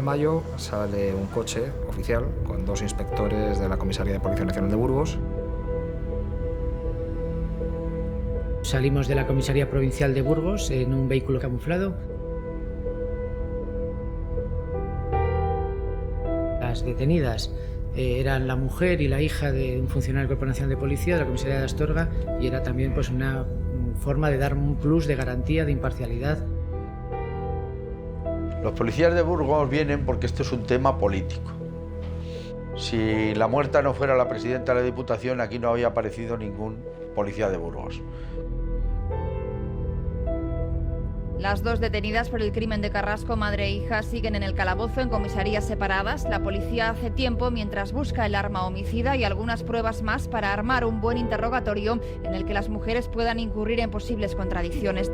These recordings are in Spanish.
de mayo sale un coche oficial con 2 inspectores de la Comisaría de Policía Nacional de Burgos. Salimos de la Comisaría Provincial de Burgos en un vehículo camuflado. Las detenidas eran la mujer y la hija de un funcionario del Cuerpo Nacional de Policía de la Comisaría de Astorga, y era también pues una forma de dar un plus de garantía, de imparcialidad. Los policías de Burgos vienen porque esto es un tema político. Si la muerta no fuera la presidenta de la Diputación, aquí no había aparecido ningún policía de Burgos. Las 2 detenidas por el crimen de Carrasco, madre e hija, siguen en el calabozo en comisarías separadas. La policía hace tiempo mientras busca el arma homicida y algunas pruebas más para armar un buen interrogatorio en el que las mujeres puedan incurrir en posibles contradicciones.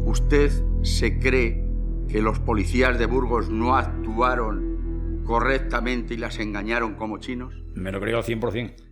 ¿Usted se cree que los policías de Burgos no actuaron correctamente y las engañaron como chinos? Me lo creo al 100%.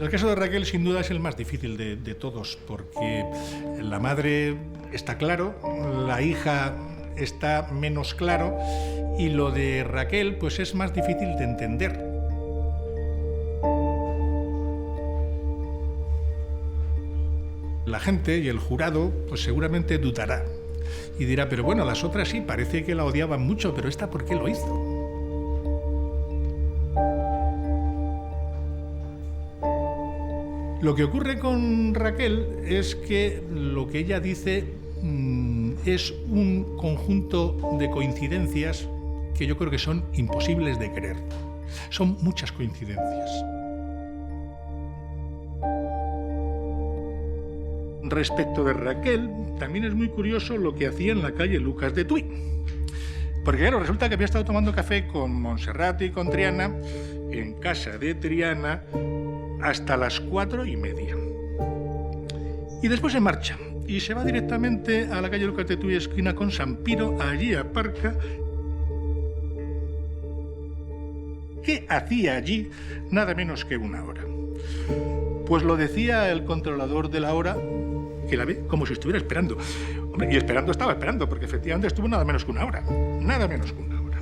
El caso de Raquel sin duda es el más difícil de todos, porque la madre está claro, la hija está menos claro, y lo de Raquel pues es más difícil de entender. La gente y el jurado pues seguramente dudará y dirá, pero bueno, las otras sí, parece que la odiaban mucho, pero esta ¿por qué lo hizo? Lo que ocurre con Raquel es que lo que ella dice es un conjunto de coincidencias que yo creo que son imposibles de creer. Son muchas coincidencias. Respecto de Raquel, también es muy curioso lo que hacía en la calle Lucas de Tui. Porque claro, resulta que había estado tomando café con Montserrat y con Triana en casa de Triana hasta las 4:30. Y después se marcha y se va directamente a la calle Lucas de Tui, esquina con San Piro, allí aparca. ¿Qué hacía allí nada menos que 1 hora? Pues lo decía el controlador de la hora, que la ve como si estuviera esperando. Hombre, y estaba esperando, porque efectivamente estuvo nada menos que 1 hora. Nada menos que 1 hora.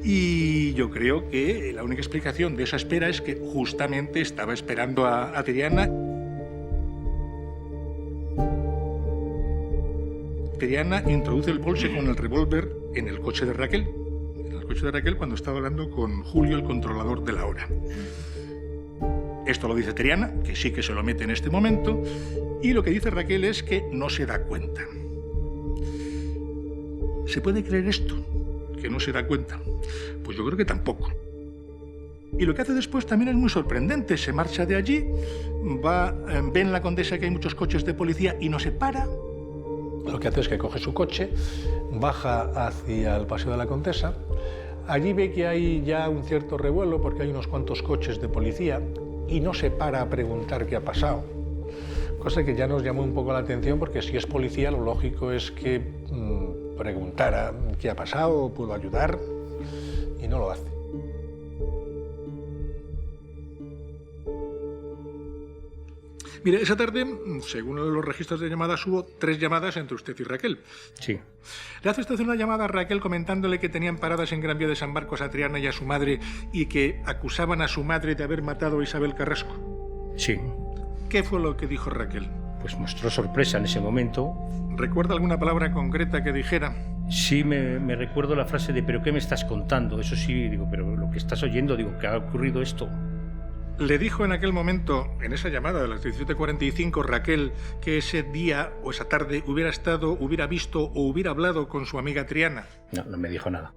Y yo creo que la única explicación de esa espera es que justamente estaba esperando a Triana. Triana introduce el bolse con el revólver en el coche de Raquel. En el coche de Raquel cuando estaba hablando con Julio, el controlador de la hora. Esto lo dice Triana, que sí que se lo mete en este momento, y lo que dice Raquel es que no se da cuenta. ¿Se puede creer esto? ¿Que no se da cuenta? Pues yo creo que tampoco. Y lo que hace después también es muy sorprendente. Se marcha de allí, ve en la Condesa que hay muchos coches de policía y no se para. Lo que hace es que coge su coche, baja hacia el Paseo de la Condesa. Allí ve que hay ya un cierto revuelo porque hay unos cuantos coches de policía y no se para a preguntar qué ha pasado. Cosa que ya nos llamó un poco la atención porque si es policía lo lógico es que preguntara qué ha pasado, puedo ayudar, y no lo hace. Mire, esa tarde, según los registros de llamadas, hubo 3 llamadas entre usted y Raquel. Sí. ¿Le hace usted una llamada a Raquel comentándole que tenían paradas en Gran Vía de San Marcos a Triana y a su madre y que acusaban a su madre de haber matado a Isabel Carrasco? Sí. ¿Qué fue lo que dijo Raquel? Pues mostró sorpresa en ese momento. ¿Recuerda alguna palabra concreta que dijera? Sí, me recuerdo la frase de ¿pero qué me estás contando? Eso sí, digo, pero lo que estás oyendo, digo, ¿que ha ocurrido esto? ¿Le dijo en aquel momento, en esa llamada de las 17:45, Raquel, que ese día o esa tarde hubiera estado, hubiera visto o hubiera hablado con su amiga Triana? No, no me dijo nada.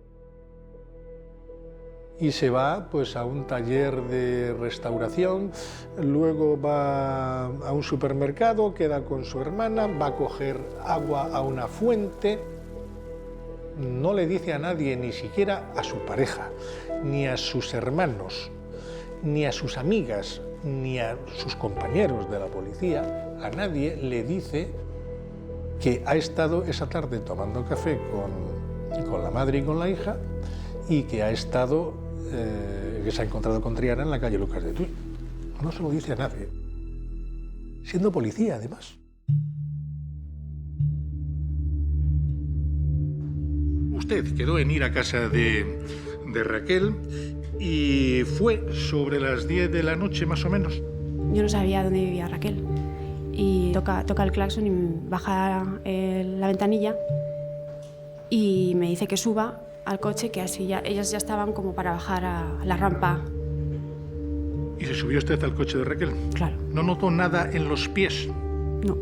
Y se va pues a un taller de restauración, luego va a un supermercado, queda con su hermana, va a coger agua a una fuente. No le dice a nadie, ni siquiera a su pareja, ni a sus hermanos, ni a sus amigas, ni a sus compañeros de la policía, a nadie le dice que ha estado esa tarde tomando café con la madre y con la hija y que ha estado, que se ha encontrado con Triana en la calle Lucas de Tuy. No se lo dice a nadie, siendo policía además. Usted quedó en ir a casa de Raquel y fue sobre las 10 de la noche más o menos. Yo no sabía dónde vivía Raquel y toca el claxon y baja la ventanilla y me dice que suba al coche, que así ya ellas ya estaban como para bajar a la rampa. ¿Y se subió usted al coche de Raquel? Claro. ¿No notó nada en los pies? No.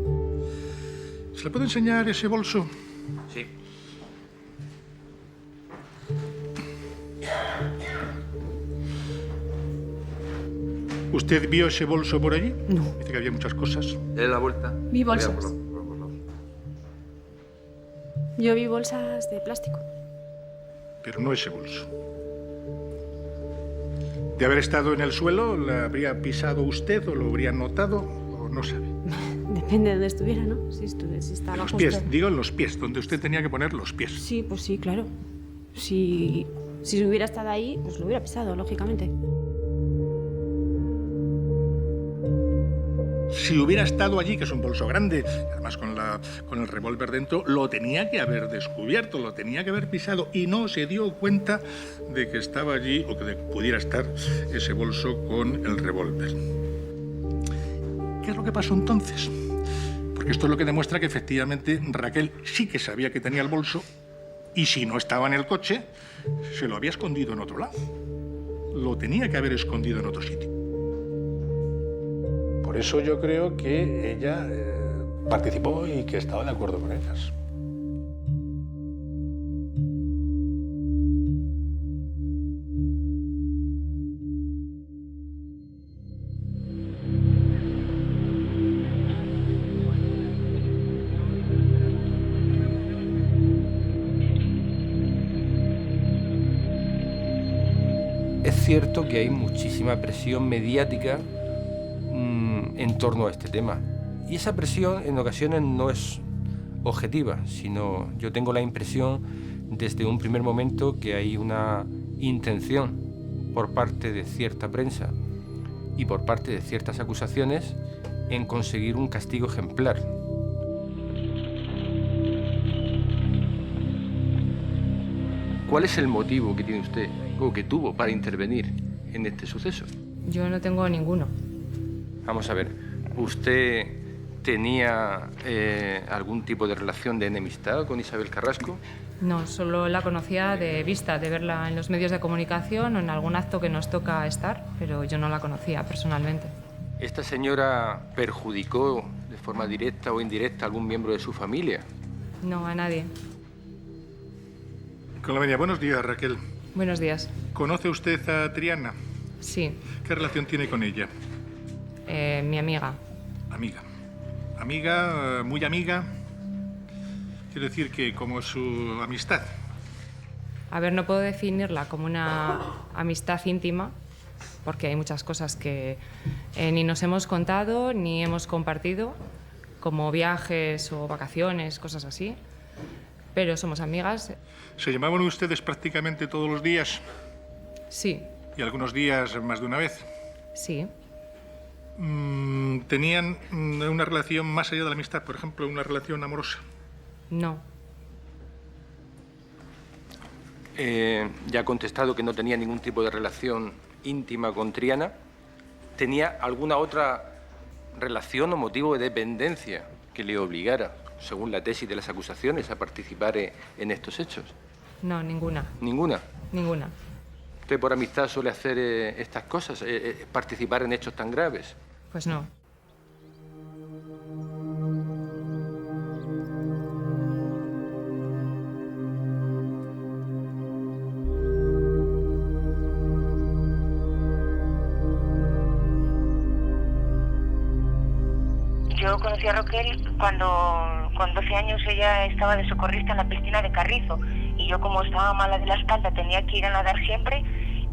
¿Se le puede enseñar ese bolso? Sí. ¿Usted vio ese bolso por allí? No. Dice que había muchas cosas. Dele la vuelta. Vi bolsas. Yo vi bolsas de plástico. Pero no ese bolso. De haber estado en el suelo, ¿la habría pisado usted o lo habría notado o no sabe? Depende de dónde estuviera, ¿no? Si estaba Los justo... pies, digo en los pies, donde usted tenía que poner los pies. Sí, pues sí, claro. Si hubiera estado ahí, pues lo hubiera pisado, lógicamente. Si hubiera estado allí, que es un bolso grande, además con el revólver dentro, lo tenía que haber descubierto, lo tenía que haber pisado y no se dio cuenta de que estaba allí o que pudiera estar ese bolso con el revólver. ¿Qué es lo que pasó entonces? Porque esto es lo que demuestra que efectivamente Raquel sí que sabía que tenía el bolso y si no estaba en el coche, se lo había escondido en otro lado. Lo tenía que haber escondido en otro sitio. Por eso yo creo que ella participó y que estaba de acuerdo con ellas. Es cierto que hay muchísima presión mediática en torno a este tema. Y esa presión en ocasiones no es objetiva, sino yo tengo la impresión desde un primer momento que hay una intención por parte de cierta prensa y por parte de ciertas acusaciones en conseguir un castigo ejemplar. ¿Cuál es el motivo que tiene usted o que tuvo para intervenir en este suceso? Yo no tengo ninguno. Vamos a ver, ¿usted tenía algún tipo de relación de enemistad con Isabel Carrasco? No, solo la conocía de vista, de verla en los medios de comunicación o en algún acto que nos toca estar, pero yo no la conocía personalmente. ¿Esta señora perjudicó de forma directa o indirecta a algún miembro de su familia? No, a nadie. Con la venia, buenos días, Raquel. Buenos días. ¿Conoce usted a Triana? Sí. ¿Qué relación tiene con ella? Mi amiga. Amiga. Amiga, muy amiga. Quiero decir que como su amistad. A ver, no puedo definirla como una amistad íntima, porque hay muchas cosas que ni nos hemos contado ni hemos compartido, como viajes o vacaciones, cosas así. pero somos amigas. ¿Se llamaban ustedes prácticamente todos los días? Sí. ¿Y algunos días más de una vez? Sí. ¿Tenían una relación más allá de la amistad, por ejemplo, una relación amorosa? No. Ya ha contestado que no tenía ningún tipo de relación íntima con Triana. ¿Tenía alguna otra relación o motivo de dependencia que le obligara, según la tesis de las acusaciones, a participar en estos hechos? No, ninguna. ¿Ninguna? Ninguna. ¿Usted por amistad suele hacer estas cosas, participar en hechos tan graves? Pues no. Yo conocí a Raquel cuando con 12 años ella estaba de socorrista en la piscina de Carrizo y yo, como estaba mala de la espalda, tenía que ir a nadar siempre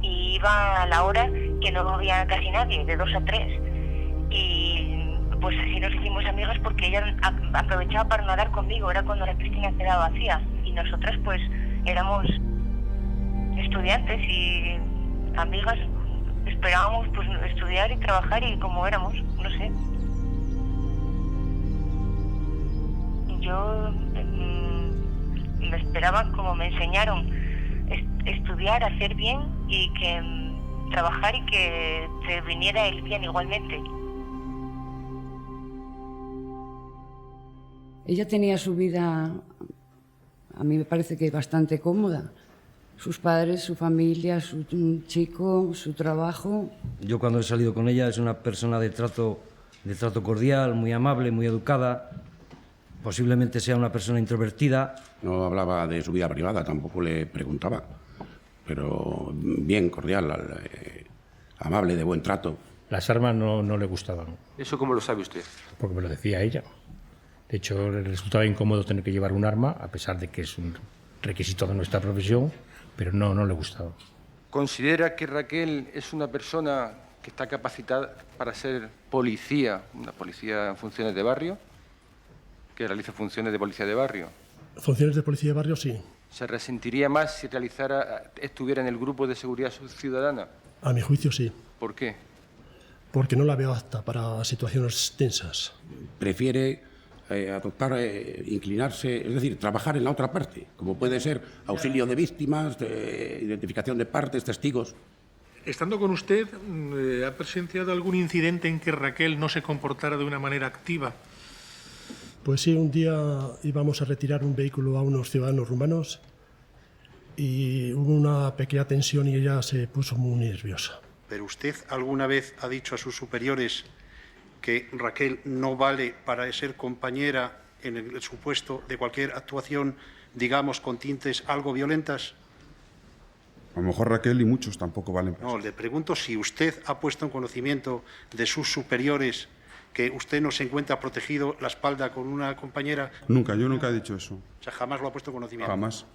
y iba a la hora que no había casi nadie, de 2 a 3. Y pues así nos hicimos amigas porque ella aprovechaba para nadar conmigo, era cuando la piscina quedaba vacía y nosotras pues éramos estudiantes y amigas, esperábamos pues estudiar y trabajar y como éramos, no sé. Yo me esperaba, como me enseñaron, estudiar, hacer bien y que trabajar y que te viniera el bien igualmente. Ella tenía su vida, a mí me parece que bastante cómoda. Sus padres, su familia, su chico, su trabajo. Yo cuando he salido con ella es una persona de trato cordial, muy amable, muy educada. Posiblemente sea una persona introvertida. No hablaba de su vida privada, tampoco le preguntaba. Pero bien, cordial, amable, de buen trato. Las armas no le gustaban. ¿Eso cómo lo sabe usted? Porque me lo decía ella. De hecho, le resultaba incómodo tener que llevar un arma, a pesar de que es un requisito de nuestra profesión, pero no le gustaba. ¿Considera que Raquel es una persona que está capacitada para ser policía, una policía en funciones de barrio? ¿Que realiza funciones de policía de barrio? Funciones de policía de barrio, sí. ¿Se resentiría más si estuviera en el grupo de seguridad ciudadana? A mi juicio, sí. ¿Por qué? Porque no la veo apta para situaciones tensas. Prefiere adoptar, inclinarse, es decir, trabajar en la otra parte, como puede ser auxilio de víctimas, identificación de partes, testigos. Estando con usted, ¿ha presenciado algún incidente en que Raquel no se comportara de una manera activa? Pues sí, un día íbamos a retirar un vehículo a unos ciudadanos rumanos y hubo una pequeña tensión y ella se puso muy nerviosa. ¿Pero usted alguna vez ha dicho a sus superiores que Raquel no vale para ser compañera en el supuesto de cualquier actuación, digamos, con tintes algo violentas? A lo mejor Raquel y muchos tampoco valen. No, le pregunto si usted ha puesto en conocimiento de sus superiores que usted no se encuentra protegido la espalda con una compañera. Nunca, yo nunca he dicho eso. O sea, jamás lo ha puesto en conocimiento. Jamás.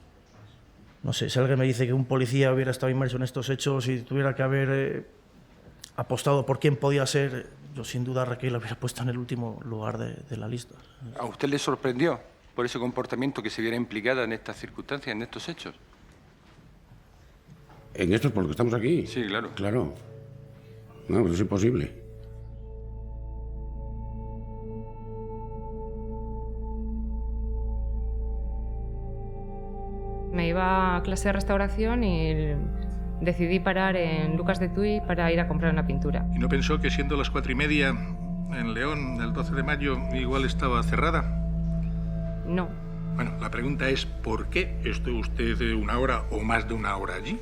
No sé, si alguien me dice que un policía hubiera estado inmerso en estos hechos y tuviera que haber apostado por quién podía ser, yo sin duda a Raquel la hubiera puesto en el último lugar de la lista. ¿A usted le sorprendió por ese comportamiento que se viera implicada en estas circunstancias, en estos hechos? ¿En estos por lo que estamos aquí? Sí, claro. Claro. No, pero es imposible. Me iba a clase de restauración y decidí parar en Lucas de Tuy para ir a comprar una pintura. ¿Y no pensó que siendo las 4:30 en León, el 12 de mayo, igual estaba cerrada? No. Bueno, la pregunta es, ¿por qué estuvo usted una hora o más de una hora allí?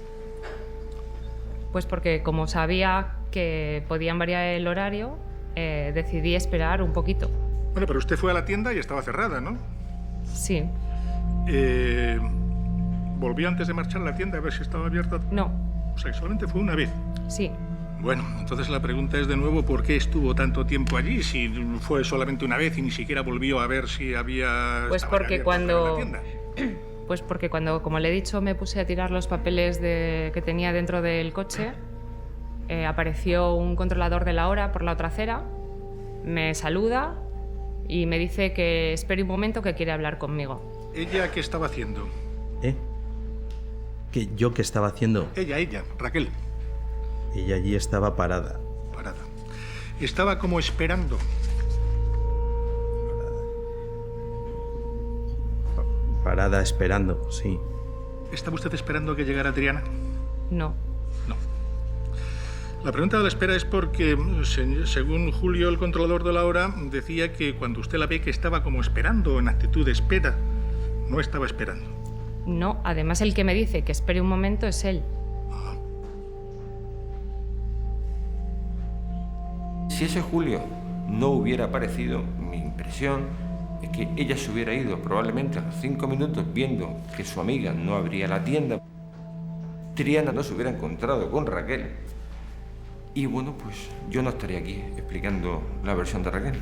Pues porque como sabía que podían variar el horario, decidí esperar un poquito. Bueno, pero usted fue a la tienda y estaba cerrada, ¿no? Sí. ¿Volvió antes de marchar a la tienda a ver si estaba abierta? No. O sea, que solamente fue una vez. Sí. Bueno, entonces la pregunta es de nuevo, ¿por qué estuvo tanto tiempo allí si fue solamente una vez y ni siquiera volvió a ver si había... Pues porque cuando... Pues porque cuando, como le he dicho, me puse a tirar los papeles que tenía dentro del coche, apareció un controlador de la hora por la otra acera, me saluda y me dice que espere un momento, que quiere hablar conmigo. ¿Ella qué estaba haciendo? ¿Yo qué estaba haciendo? Ella, Raquel. Ella allí estaba parada. Parada. Estaba como esperando. Parada esperando, sí. ¿Estaba usted esperando que llegara Triana? No. No. La pregunta de la espera es porque, según Julio, el controlador de la hora, decía que cuando usted la ve que estaba como esperando, en actitud de espera. No estaba esperando. No, además el que me dice que espere un momento es él. Si ese Julio no hubiera aparecido, mi impresión es que ella se hubiera ido probablemente a los 5 minutos viendo que su amiga no abría la tienda. Triana no se hubiera encontrado con Raquel. Y bueno, pues yo no estaría aquí explicando la versión de Raquel.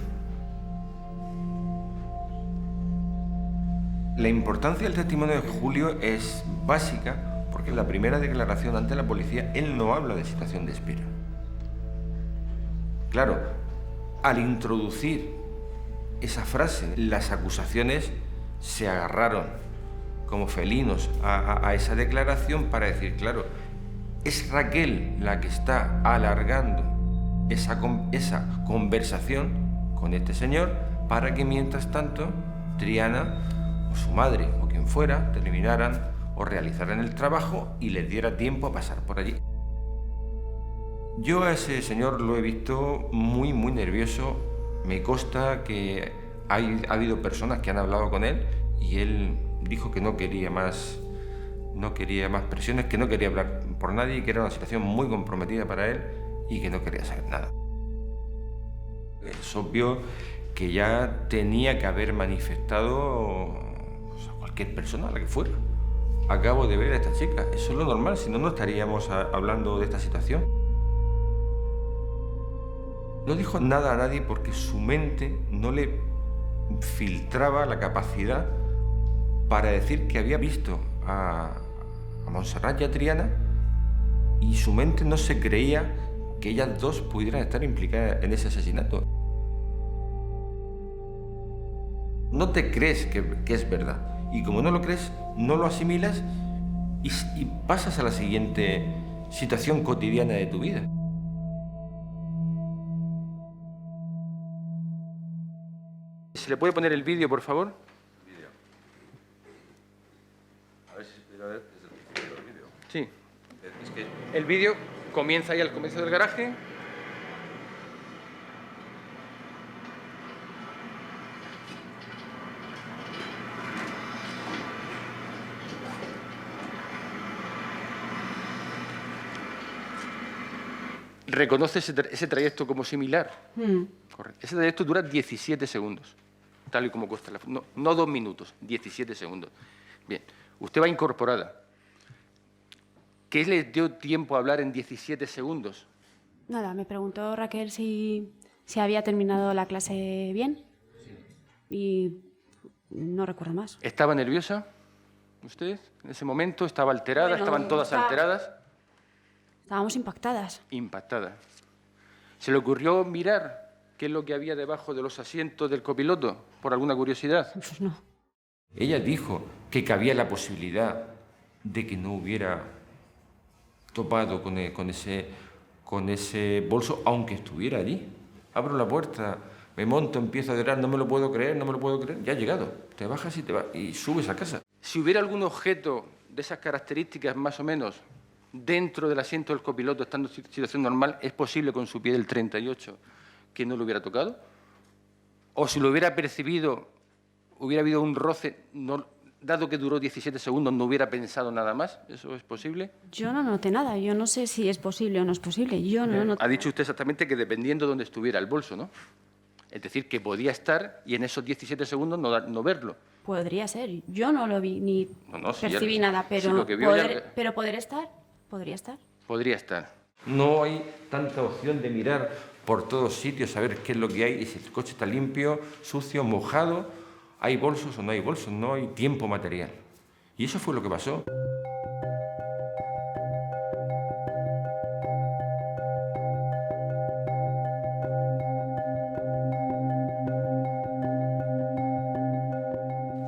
La importancia del testimonio de Julio es básica porque en la primera declaración ante la policía él no habla de situación de espera. Claro, al introducir esa frase, las acusaciones se agarraron como felinos a esa declaración para decir, claro, es Raquel la que está alargando esa conversación con este señor para que mientras tanto Triana o su madre o quien fuera terminaran o realizaran el trabajo y les diera tiempo a pasar por allí. Yo a ese señor lo he visto muy nervioso. Me consta que ha habido personas que han hablado con él y él dijo que no quería más presiones, que no quería hablar por nadie, que era una situación muy comprometida para él y que no quería saber nada. Es obvio que ya tenía que haber manifestado a cualquier persona, a la que fuera. Acabo de ver a esta chica, eso es lo normal, si no, no estaríamos hablando de esta situación. No dijo nada a nadie porque su mente no le filtraba la capacidad para decir que había visto a Montserrat y a Triana y su mente no se creía que ellas dos pudieran estar implicadas en ese asesinato. No te crees que es verdad y como no lo crees, no lo asimilas y pasas a la siguiente situación cotidiana de tu vida. ¿Se le puede poner el vídeo, por favor? A ver si se puede ver desde el principio del vídeo. Sí. Es que El vídeo comienza ahí al comienzo del garaje. ¿Reconoce ese trayecto como similar? Correcto. Ese trayecto dura 17 segundos, tal y como cuesta la foto. No 2 minutos, 17 segundos. Bien, usted va incorporada. ¿Qué le dio tiempo a hablar en 17 segundos? Nada, me preguntó Raquel si había terminado la clase bien y no recuerdo más. ¿Estaba nerviosa usted en ese momento? ¿Estaba alterada? Bueno, ¿Estaban todas alteradas? Estábamos impactadas. Impactada. ¿Se le ocurrió mirar qué es lo que había debajo de los asientos del copiloto, por alguna curiosidad? Pues no. Ella dijo que cabía la posibilidad de que no hubiera topado con ese bolso, aunque estuviera allí. Abro la puerta, me monto, empiezo a llorar, no me lo puedo creer, ya ha llegado. Te bajas y subes a casa. Si hubiera algún objeto de esas características más o menos dentro del asiento del copiloto, estando en situación normal, ¿es posible con su pie del 38 que no lo hubiera tocado? ¿O si lo hubiera percibido, hubiera habido un roce, dado que duró 17 segundos, no hubiera pensado nada más? ¿Eso es posible? Yo no noté nada. Yo no sé si es posible o no es posible. Yo no noté. Ha dicho usted exactamente que dependiendo de dónde estuviera el bolso, ¿no? Es decir, que podía estar y en esos 17 segundos no verlo. Podría ser. Yo no lo vi ni percibí nada, pero, sí, lo que vio pero poder estar, podría estar. Podría estar. No hay tanta opción de mirar por todos sitios, saber qué es lo que hay, y si el coche está limpio, sucio, mojado, hay bolsos o no hay bolsos, no hay tiempo material. Y eso fue lo que pasó.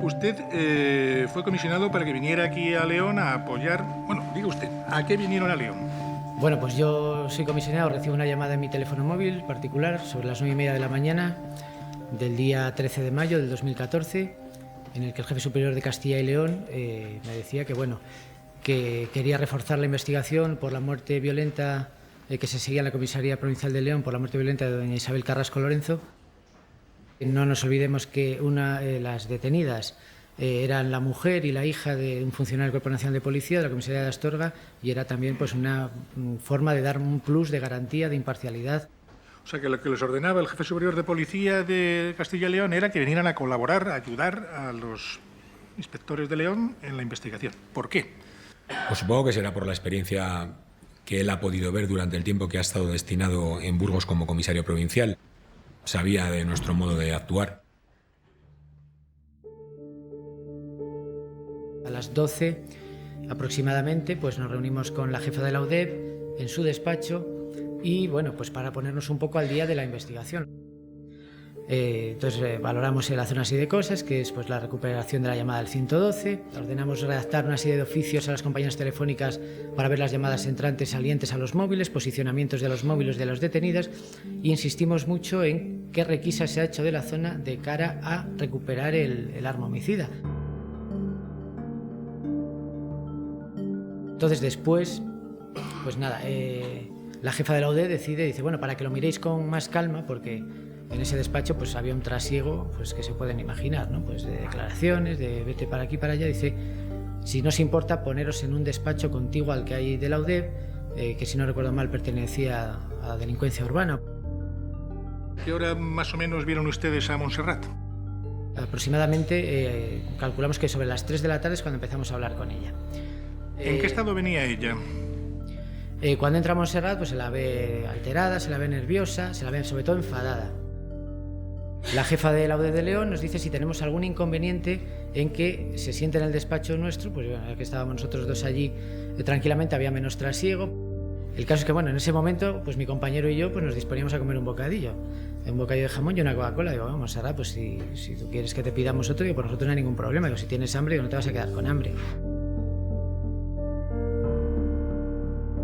Usted fue comisionado para que viniera aquí a León a apoyar... Bueno, diga usted, ¿a qué vinieron a León? Bueno, pues yo soy comisionado, recibo una llamada en mi teléfono móvil particular sobre las 9:30 de la mañana del día 13 de mayo del 2014, en el que el jefe superior de Castilla y León me decía que, bueno, que quería reforzar la investigación por la muerte violenta que se seguía en la Comisaría Provincial de León por la muerte violenta de doña Isabel Carrasco Lorenzo. No nos olvidemos que las detenidas eran la mujer y la hija de un funcionario del Cuerpo Nacional de Policía, de la Comisaría de Astorga, y era también pues una forma de dar un plus de garantía, de imparcialidad. O sea, que lo que les ordenaba el jefe superior de Policía de Castilla y León era que vinieran a colaborar, a ayudar a los inspectores de León en la investigación. ¿Por qué? Pues supongo que será por la experiencia que él ha podido ver durante el tiempo que ha estado destinado en Burgos como comisario provincial. Sabía de nuestro modo de actuar. A las 12 aproximadamente pues nos reunimos con la jefa de la UDEP en su despacho y bueno, pues para ponernos un poco al día de la investigación. Entonces valoramos el hacer una serie de cosas, que es pues la recuperación de la llamada del 112, ordenamos redactar una serie de oficios a las compañías telefónicas para ver las llamadas entrantes y salientes a los móviles, posicionamientos de los móviles de los detenidos, y insistimos mucho en qué requisa se ha hecho de la zona de cara a recuperar el arma homicida. Entonces después, pues nada, la jefa de la UDE dice, bueno, para que lo miréis con más calma, porque en ese despacho pues había un trasiego pues que se pueden imaginar, ¿no? Pues de declaraciones, de vete para aquí, para allá. Dice, si no os importa, poneros en un despacho contiguo al que hay de la UDEP, que si no recuerdo mal pertenecía a delincuencia urbana. ¿Qué hora más o menos vieron ustedes a Montserrat? Aproximadamente, calculamos que sobre las 3 de la tarde es cuando empezamos a hablar con ella. ¿En qué estado venía ella? Cuando entra a Montserrat pues se la ve alterada, se la ve nerviosa, se la ve sobre todo enfadada. La jefa de la UDE de León nos dice si tenemos algún inconveniente en que se siente en el despacho nuestro, pues bueno, que estábamos nosotros dos allí tranquilamente, había menos trasiego. El caso es que bueno, en ese momento pues mi compañero y yo pues nos disponíamos a comer un bocadillo de jamón y una Coca-Cola. Digo, vamos, Sara, pues si tú quieres que te pidamos otro, digo, por nosotros no hay ningún problema. Digo, si tienes hambre, no te vas a quedar con hambre.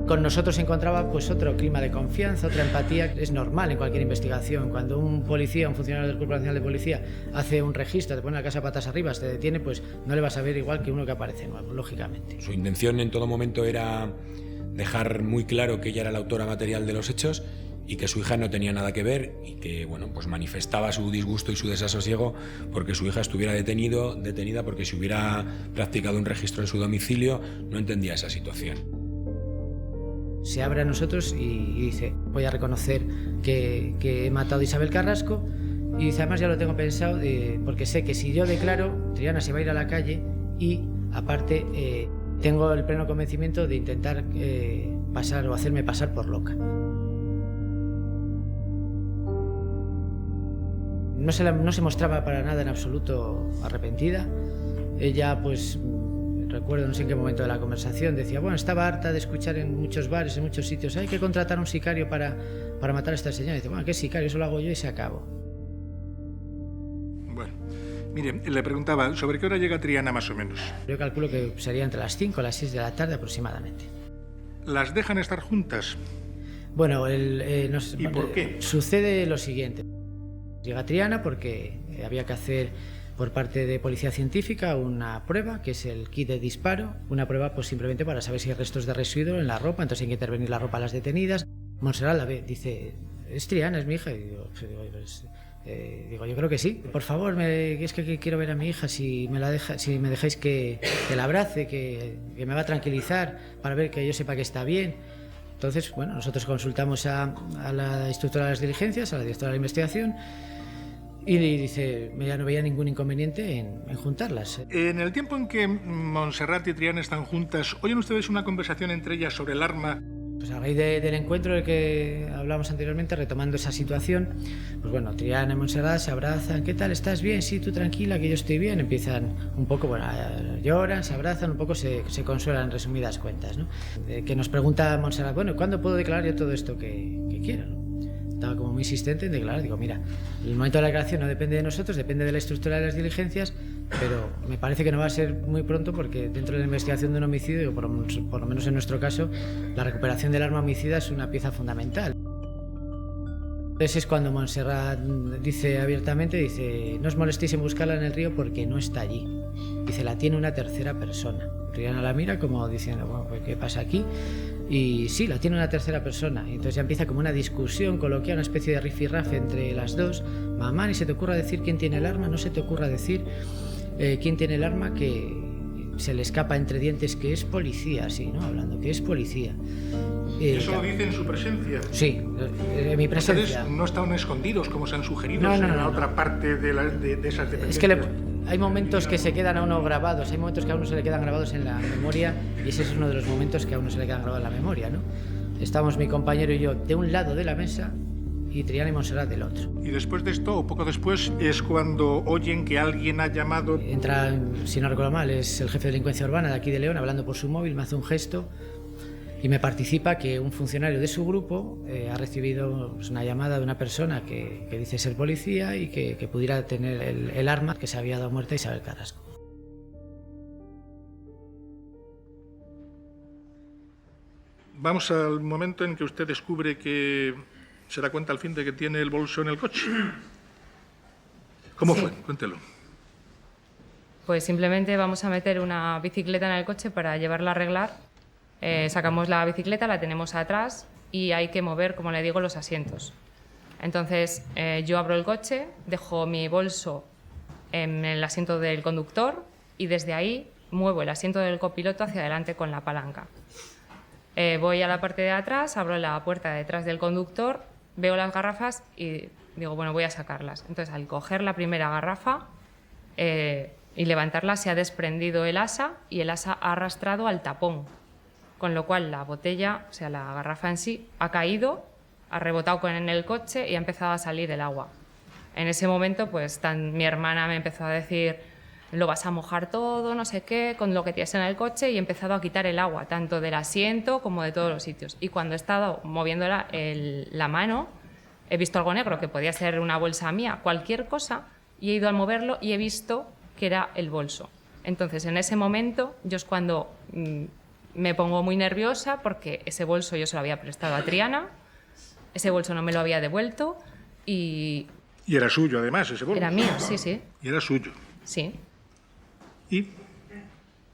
Con nosotros se encontraba pues otro clima de confianza, otra empatía. Es normal en cualquier investigación. Cuando un policía, un funcionario del Cuerpo Nacional de Policía hace un registro, te pone la casa patas arriba, te detiene, pues no le vas a ver igual que uno que aparece nuevo, lógicamente. Su intención en todo momento era dejar muy claro que ella era la autora material de los hechos y que su hija no tenía nada que ver, y que bueno, pues manifestaba su disgusto y su desasosiego porque su hija estuviera detenida, porque si hubiera practicado un registro en su domicilio no entendía esa situación. Se abre a nosotros y dice, voy a reconocer que he matado a Isabel Carrasco, y dice, además ya lo tengo pensado porque sé que si yo declaro, Triana se va a ir a la calle y aparte tengo el pleno convencimiento de intentar pasar o hacerme pasar por loca. No se mostraba para nada en absoluto arrepentida. Ella pues... Recuerdo, no sé en qué momento de la conversación, decía, bueno, estaba harta de escuchar en muchos bares, en muchos sitios, hay que contratar a un sicario para matar a esta señora. Y dice, bueno, ¿qué sicario? Eso lo hago yo y se acabó. Bueno, mire, le preguntaba, ¿sobre qué hora llega Triana más o menos? Yo calculo que sería entre las 5 o las 6 de la tarde aproximadamente. ¿Las dejan estar juntas? Bueno, ¿Y por qué? Sucede lo siguiente. Llega Triana porque había que hacer por parte de Policía Científica una prueba, que es el kit de disparo, una prueba pues simplemente para saber si hay restos de residuo en la ropa, entonces hay que intervenir la ropa a las detenidas. Montserrat la ve, dice, es Triana, es mi hija. Y digo, yo creo que sí. Por favor, es que quiero ver a mi hija, si me dejáis que la abrace, que me va a tranquilizar, para ver que yo sepa que está bien. Entonces, bueno, nosotros consultamos a la instructora de las diligencias, a la directora de la investigación, y dice, ya no veía ningún inconveniente en juntarlas. En el tiempo en que Montserrat y Triana están juntas, ¿oyen ustedes una conversación entre ellas sobre el arma? Pues a raíz del encuentro del que hablamos anteriormente, retomando esa situación, pues bueno, Triana y Montserrat se abrazan, ¿qué tal? ¿Estás bien? Sí, tú tranquila, que yo estoy bien. Empiezan un poco, bueno, lloran, se abrazan, un poco se consuelan en resumidas cuentas, ¿no? Que nos pregunta Montserrat, bueno, ¿cuándo puedo declarar yo todo esto que quiero, ¿no? Estaba como muy insistente en declarar. Digo, mira, el momento de la declaración no depende de nosotros, depende de la estructura de las diligencias, pero me parece que no va a ser muy pronto porque dentro de la investigación de un homicidio, por lo menos en nuestro caso, la recuperación del arma homicida es una pieza fundamental. Entonces es cuando Montserrat dice abiertamente, dice, no os molestéis en buscarla en el río porque no está allí. Dice, la tiene una tercera persona. Triana la mira como diciendo, bueno, pues, ¿qué pasa aquí? Y sí, la tiene una tercera persona. Y entonces ya empieza como una discusión coloquial, una especie de rifirrafe entre las dos. Mamá, ni se te ocurra decir quién tiene el arma, no se te ocurra decir quién tiene el arma, que se le escapa entre dientes que es policía, sí, ¿no? Hablando, que es policía. ¿Eso lo dice en su presencia? Sí, en mi presencia. ¿Ustedes no estaban escondidos como se han sugerido en la otra parte de esas dependencias? Es que hay momentos que se quedan a uno grabados, hay momentos que a uno se le quedan grabados en la memoria y ese es uno de los momentos que a uno se le quedan grabados en la memoria, ¿no? Estamos mi compañero y yo de un lado de la mesa y Triana y Montserrat del otro. Y después de esto, o poco después, es cuando oyen que alguien ha llamado... Entra, si no recuerdo mal, es el jefe de delincuencia urbana de aquí de León, hablando por su móvil, me hace un gesto y me participa que un funcionario de su grupo ha recibido una llamada de una persona que dice ser policía y que pudiera tener el arma que se había dado muerta a Isabel Carrasco. Vamos al momento en que usted descubre que se da cuenta al fin de que tiene el bolso en el coche. ¿Cómo fue? Cuéntelo. Pues simplemente vamos a meter una bicicleta en el coche para llevarla a arreglar. Sacamos la bicicleta, la tenemos atrás y hay que mover, como le digo, los asientos. Entonces yo abro el coche, dejo mi bolso en el asiento del conductor y desde ahí muevo el asiento del copiloto hacia adelante con la palanca. Voy a la parte de atrás, abro la puerta detrás del conductor, veo las garrafas y digo, bueno, voy a sacarlas. Entonces al coger la primera garrafa y levantarla se ha desprendido el asa y el asa ha arrastrado al tapón. Con lo cual la botella, o sea, la garrafa en sí, ha caído, ha rebotado en el coche y ha empezado a salir el agua. En ese momento, pues mi hermana me empezó a decir, lo vas a mojar todo, no sé qué, con lo que tienes en el coche, y he empezado a quitar el agua, tanto del asiento como de todos los sitios. Y cuando he estado moviendo la mano, he visto algo negro, que podía ser una bolsa mía, cualquier cosa, y he ido a moverlo y he visto que era el bolso. Entonces, en ese momento, yo es cuando... me pongo muy nerviosa porque ese bolso yo se lo había prestado a Triana, ese bolso no me lo había devuelto y... Y era suyo, además, ese bolso. Era mío, sí, sí. Y era suyo. Sí. ¿Y?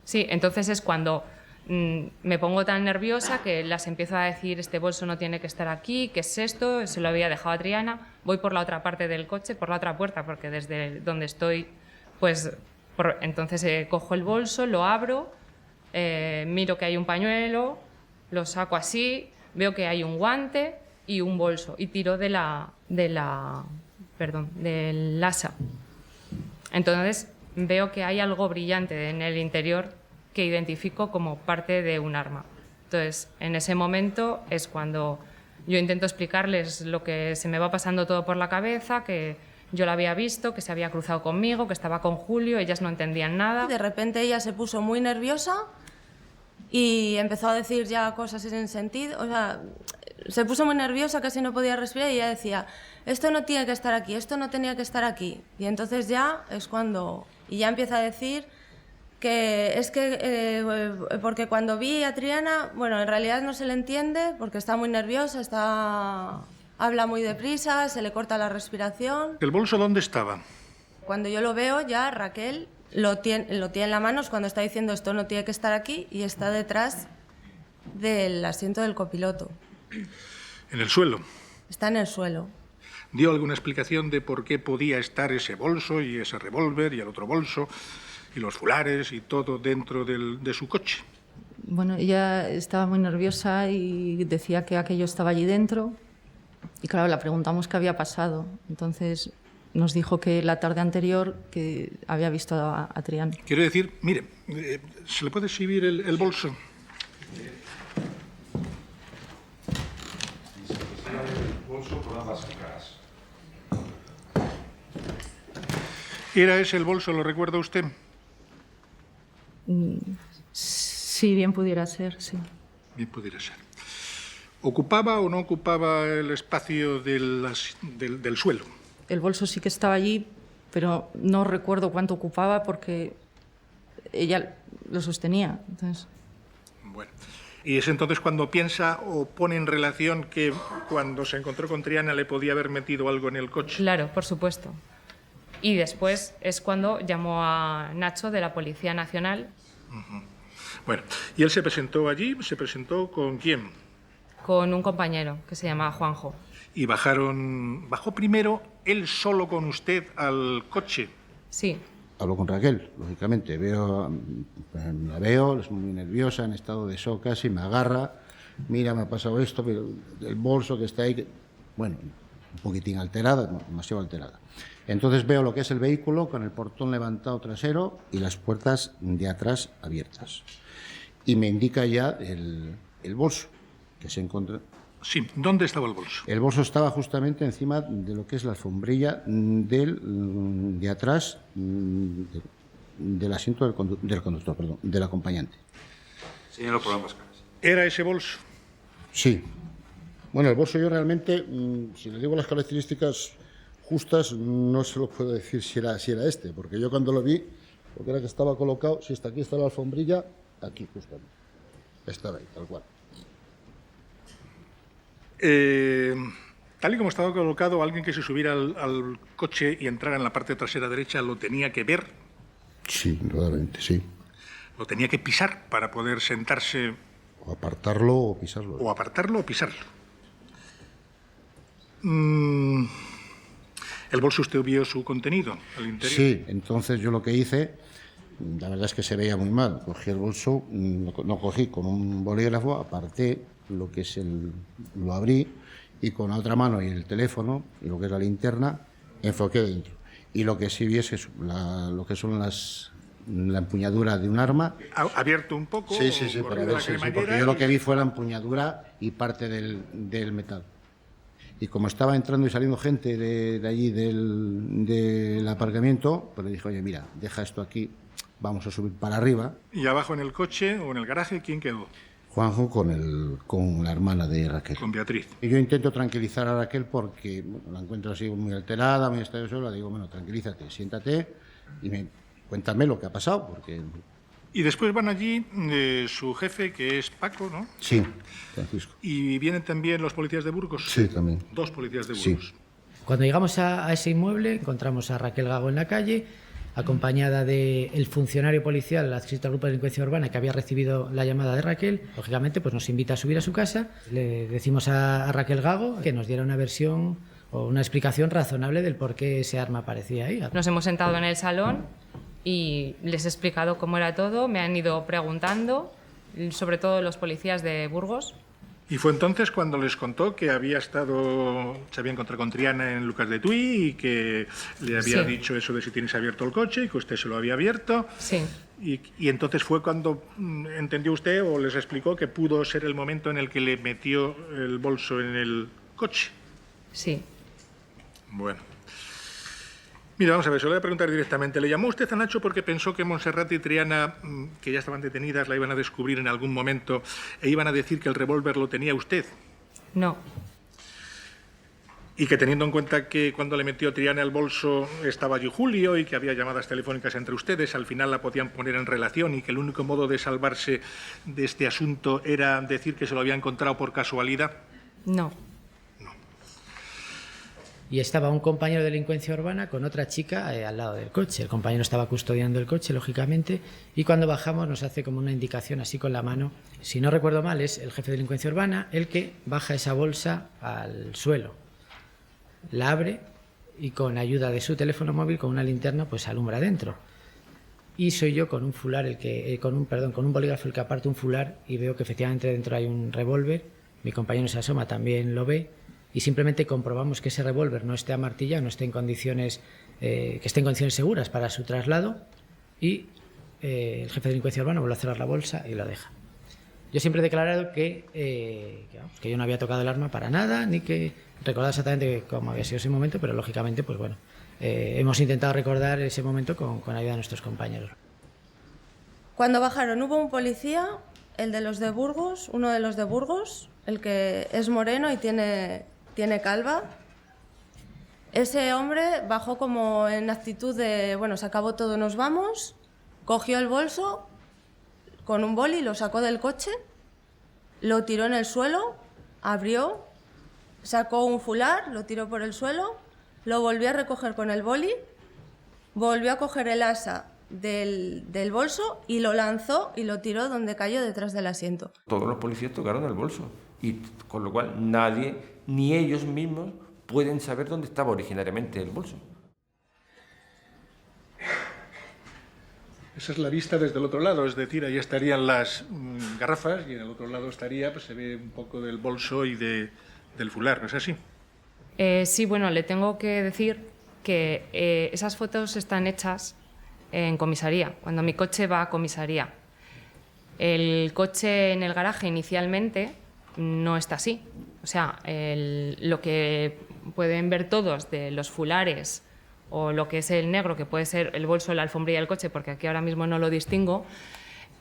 Sí, entonces es cuando me pongo tan nerviosa que las empiezo a decir, este bolso no tiene que estar aquí, ¿qué es esto? Se lo había dejado a Triana. Voy por la otra parte del coche, por la otra puerta, porque desde donde estoy, pues... entonces cojo el bolso, lo abro... miro que hay un pañuelo, lo saco así, veo que hay un guante y un bolso y tiro del asa. Entonces veo que hay algo brillante en el interior que identifico como parte de un arma. Entonces en ese momento es cuando yo intento explicarles lo que se me va pasando todo por la cabeza, que yo la había visto, que se había cruzado conmigo, que estaba con Julio, ellas no entendían nada. De repente ella se puso muy nerviosa y empezó a decir ya cosas sin sentido, o sea, se puso muy nerviosa, casi no podía respirar y ella decía, esto no tiene que estar aquí, esto no tenía que estar aquí. Y entonces ya es cuando, y ya empieza a decir que es que, porque cuando vi a Triana, bueno, en realidad no se le entiende porque está muy nerviosa, habla muy deprisa, se le corta la respiración. ¿El bolso dónde estaba? Cuando yo lo veo ya Raquel lo tiene en la mano, es cuando está diciendo esto no tiene que estar aquí y está detrás del asiento del copiloto. ¿En el suelo? Está en el suelo. ¿Dio alguna explicación de por qué podía estar ese bolso y ese revólver y el otro bolso y los fulares y todo dentro de su coche? Bueno, ella estaba muy nerviosa y decía que aquello estaba allí dentro. Y claro, le preguntamos qué había pasado. Entonces nos dijo que la tarde anterior que había visto a Triana. Quiero decir, mire, ¿se le puede exhibir el bolso? ¿Era ese el bolso, lo recuerda usted? Sí, bien pudiera ser, sí. Bien pudiera ser. ¿Ocupaba o no ocupaba el espacio del suelo? El bolso sí que estaba allí, pero no recuerdo cuánto ocupaba porque ella lo sostenía. Entonces... Bueno. Y es entonces cuando piensa o pone en relación que cuando se encontró con Triana le podía haber metido algo en el coche. Claro, por supuesto. Y después es cuando llamó a Nacho de la Policía Nacional. Bueno, ¿y él se presentó allí? ¿Se presentó con quién? Con un compañero que se llama Juanjo. ¿Y bajó primero él solo con usted al coche? Sí. Hablo con Raquel, lógicamente. La veo, es muy nerviosa, en estado de shock casi, me agarra. Mira, me ha pasado esto, pero el bolso que está ahí, bueno, un poquitín alterada, no, demasiado alterada. Entonces veo lo que es el vehículo con el portón levantado trasero y las puertas de atrás abiertas. Y me indica ya el bolso que se encuentra. Sí, ¿dónde estaba el bolso? El bolso estaba justamente encima de lo que es la alfombrilla de atrás del asiento del conductor, perdón, del acompañante. Señor, por ambas caras. ¿Era ese bolso? Sí. Bueno, el bolso yo realmente, si le digo las características justas, no se lo puedo decir si era este, porque yo cuando lo vi, lo que era que estaba colocado, si está aquí está la alfombrilla, aquí justamente. Estaba ahí, tal cual. Tal y como estaba colocado, alguien que se subiera al coche y entrara en la parte trasera derecha lo tenía que ver. Sí, indudablemente, sí. Lo tenía que pisar para poder sentarse. O apartarlo o pisarlo. O apartarlo o pisarlo. ¿El bolso usted vio su contenido al interior? Sí, entonces yo lo que hice, la verdad es que se veía muy mal. Cogí el bolso, lo cogí con un bolígrafo, aparté lo que es lo abrí y con la otra mano y el teléfono y lo que es la linterna enfoqué dentro. Y lo que sí vi es lo que son la empuñadura de un arma. ¿Abierto un poco? Sí, para ver, sí, porque yo lo que vi fue la empuñadura y parte del metal. Y como estaba entrando y saliendo gente de allí del aparcamiento, pues le dije, oye, mira, deja esto aquí, vamos a subir para arriba. ¿Y abajo en el coche o en el garaje quién quedó? Juanjo con la hermana de Raquel. Con Beatriz. Y yo intento tranquilizar a Raquel porque la encuentro así muy alterada, muy estado sola. Digo, bueno, tranquilízate, siéntate y cuéntame lo que ha pasado, porque... Y después van allí su jefe, que es Paco, ¿no? Sí, Francisco. ¿Y vienen también los policías de Burgos? Sí, también. 2 policías de Burgos. Sí. Cuando llegamos a ese inmueble, encontramos a Raquel Gago en la calle, acompañada del funcionario policial adscrito al Grupo de Delincuencia Urbana que había recibido la llamada de Raquel. Lógicamente, pues nos invita a subir a su casa. Le decimos a Raquel Gago que nos diera una versión o una explicación razonable del por qué ese arma aparecía ahí. Nos hemos sentado en el salón y les he explicado cómo era todo. Me han ido preguntando, sobre todo los policías de Burgos. Y fue entonces cuando les contó que se había encontrado con Triana en Lucas de Tuy y que le había dicho eso de si tienes abierto el coche y que usted se lo había abierto. Sí. Y entonces fue cuando entendió usted o les explicó que pudo ser el momento en el que le metió el bolso en el coche. Sí. Bueno. Mira, vamos a ver, se lo voy a preguntar directamente. ¿Le llamó usted a Nacho porque pensó que Montserrat y Triana, que ya estaban detenidas, la iban a descubrir en algún momento e iban a decir que el revólver lo tenía usted? No. Y que teniendo en cuenta que cuando le metió Triana el bolso estaba allí Julio y que había llamadas telefónicas entre ustedes, al final la podían poner en relación y que el único modo de salvarse de este asunto era decir que se lo había encontrado por casualidad. No. Y estaba un compañero de delincuencia urbana con otra chica al lado del coche. El compañero estaba custodiando el coche, lógicamente, y cuando bajamos nos hace como una indicación así con la mano. Si no recuerdo mal, es el jefe de delincuencia urbana el que baja esa bolsa al suelo. La abre y con ayuda de su teléfono móvil, con una linterna, pues alumbra dentro. Y soy yo con un fular, con un bolígrafo el que aparte un fular y veo que efectivamente dentro hay un revólver. Mi compañero se asoma, también lo ve. Y simplemente comprobamos que ese revólver no esté amartillado, no esté en condiciones, que esté en condiciones seguras para su traslado, y el jefe de delincuencia urbana vuelve a cerrar la bolsa y lo deja. Yo siempre he declarado que yo no había tocado el arma para nada, ni que recordaba exactamente cómo había sido ese momento, pero lógicamente, pues bueno, hemos intentado recordar ese momento con ayuda de nuestros compañeros. Cuando bajaron hubo un policía, el de los de Burgos, uno de los de Burgos, el que es moreno y tiene calva, Ese hombre bajó como en actitud de, bueno, se acabó todo, nos vamos, cogió el bolso con un boli, lo sacó del coche, lo tiró en el suelo, abrió, sacó un fular, lo tiró por el suelo, lo volvió a recoger con el boli, volvió a coger el asa del bolso y lo lanzó y lo tiró donde cayó, detrás del asiento. Todos los policías tocaron el bolso y con lo cual nadie, ni ellos mismos, pueden saber dónde estaba originariamente el bolso. Esa es la vista desde el otro lado, es decir, ahí estarían las garrafas y en el otro lado estaría, pues se ve un poco del bolso y del fular, ¿no es así? Sí, bueno, le tengo que decir que esas fotos están hechas en comisaría, cuando mi coche va a comisaría. El coche en el garaje inicialmente no está así. O sea, lo que pueden ver todos de los fulares o lo que es el negro, que puede ser el bolso, la alfombrilla del coche, porque aquí ahora mismo no lo distingo,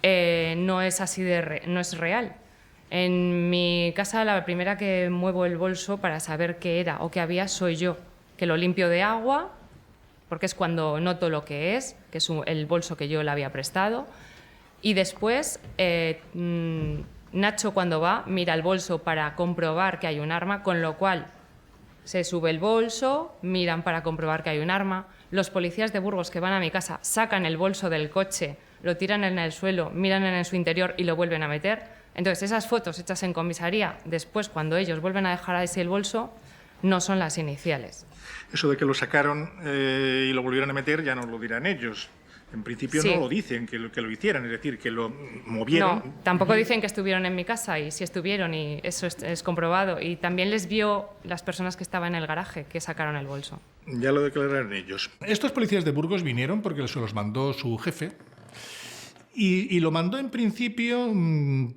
no es así no es real. En mi casa la primera que muevo el bolso para saber qué era o qué había soy yo, que lo limpio de agua, porque es cuando noto lo que es el bolso que yo le había prestado, y después Nacho cuando va mira el bolso para comprobar que hay un arma, con lo cual se sube el bolso, miran para comprobar que hay un arma. Los policías de Burgos que van a mi casa sacan el bolso del coche, lo tiran en el suelo, miran en su interior y lo vuelven a meter. Entonces esas fotos hechas en comisaría, después cuando ellos vuelven a dejar ahí el bolso, no son las iniciales. Eso de que lo sacaron y lo volvieron a meter ya no lo dirán ellos. En principio Sí. no lo dicen, que lo hicieran, es decir, que lo movieron. No, tampoco dicen que estuvieron en mi casa, y sí estuvieron, y eso es comprobado. Y también les vio las personas que estaban en el garaje que sacaron el bolso. Ya lo declararon ellos. Estos policías de Burgos vinieron porque se los mandó su jefe y lo mandó en principio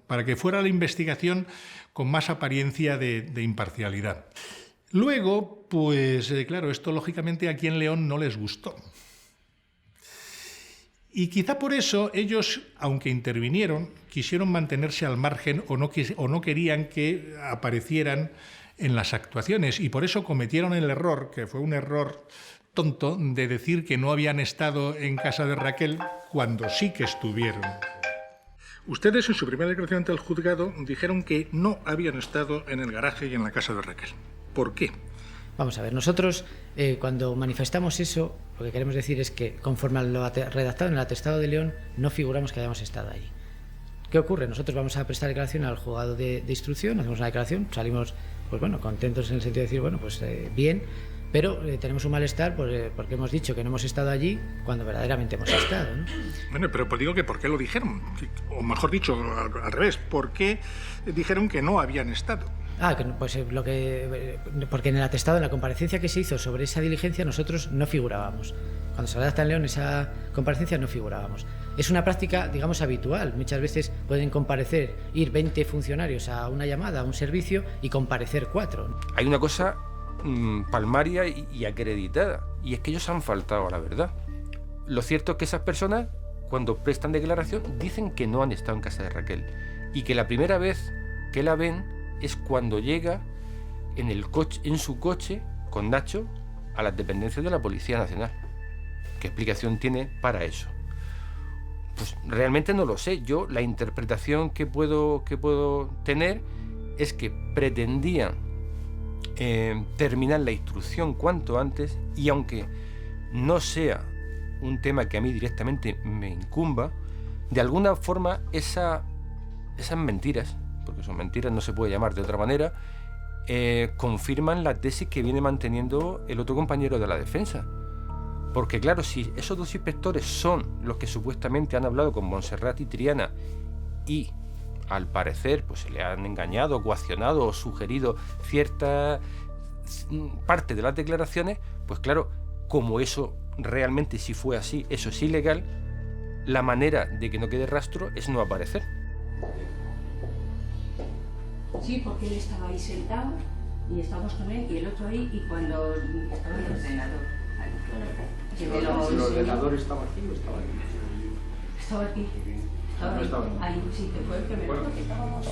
para que fuera la investigación con más apariencia de imparcialidad. Luego, pues claro, esto lógicamente aquí en León no les gustó. Y quizá por eso ellos, aunque intervinieron, quisieron mantenerse al margen o no querían que aparecieran en las actuaciones. Y por eso cometieron el error, que fue un error tonto, de decir que no habían estado en casa de Raquel cuando sí que estuvieron. Ustedes en su primera declaración ante el juzgado dijeron que no habían estado en el garaje y en la casa de Raquel. ¿Por qué? Vamos a ver, nosotros cuando manifestamos eso, lo que queremos decir es que conforme a lo redactado en el atestado de León, no figuramos que hayamos estado allí. ¿Qué ocurre? Nosotros vamos a prestar declaración al juzgado de instrucción, hacemos una declaración, salimos pues bueno, contentos en el sentido de decir, bueno, pues bien, pero tenemos un malestar porque hemos dicho que no hemos estado allí cuando verdaderamente hemos estado, ¿no? Bueno, pero pues digo que ¿por qué lo dijeron? O mejor dicho, al revés, ¿por qué dijeron que no habían estado? Pues porque en el atestado, en la comparecencia que se hizo sobre esa diligencia, nosotros no figurábamos. Cuando se redacta en León esa comparecencia no figurábamos. Es una práctica, digamos, habitual. Muchas veces pueden comparecer, ir 20 funcionarios a una llamada, a un servicio, y comparecer 4. Hay una cosa palmaria y acreditada, y es que ellos han faltado a la verdad. Lo cierto es que esas personas, cuando prestan declaración, dicen que no han estado en casa de Raquel, y que la primera vez que la ven es cuando llega en su coche con Nacho a las dependencias de la Policía Nacional. ¿Qué explicación tiene para eso? Pues realmente no lo sé. Yo la interpretación que puedo tener es que pretendían terminar la instrucción cuanto antes, y aunque no sea un tema que a mí directamente me incumba, de alguna forma esas mentiras, porque son mentiras, no se puede llamar de otra manera, confirman la tesis que viene manteniendo el otro compañero de la defensa. Porque claro, si esos dos inspectores son los que supuestamente han hablado con Montserrat y Triana y al parecer pues se le han engañado, coaccionado o sugerido cierta parte de las declaraciones, pues claro, como eso realmente si fue así, eso es ilegal, la manera de que no quede rastro es no aparecer. Sí, porque él estaba ahí sentado y estábamos con él y el otro ahí, y cuando estaba el ordenador. ¿El ordenador estaba aquí o estaba aquí? Estaba aquí. No estaba aquí. Ahí, sí, que fue el que me dijo que estábamos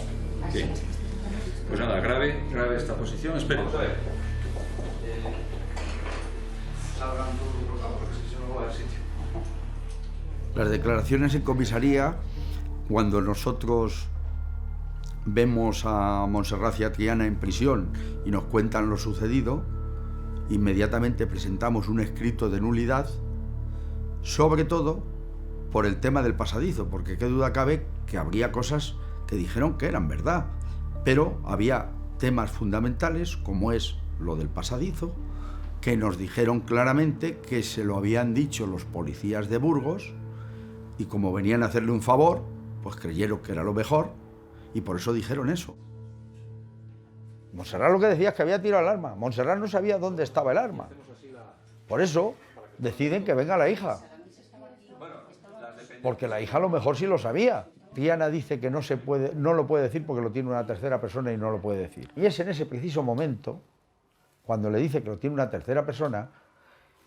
así. Sí. Pues nada, grave esta posición. Espera. salgan todos los trabajadores, que si no va al sitio. Las declaraciones en comisaría, cuando nosotros vemos a Montserrat y a Triana en prisión y nos cuentan lo sucedido, inmediatamente presentamos un escrito de nulidad, sobre todo por el tema del pasadizo, porque qué duda cabe que habría cosas que dijeron que eran verdad, pero había temas fundamentales, como es lo del pasadizo, que nos dijeron claramente que se lo habían dicho los policías de Burgos, y como venían a hacerle un favor, pues creyeron que era lo mejor, y por eso dijeron eso. Montserrat lo que decía es que había tirado el arma. Montserrat no sabía dónde estaba el arma. Por eso deciden que venga la hija. Porque la hija a lo mejor sí lo sabía. Triana dice que no lo puede decir porque lo tiene una tercera persona y no lo puede decir. Y es en ese preciso momento, cuando le dice que lo tiene una tercera persona,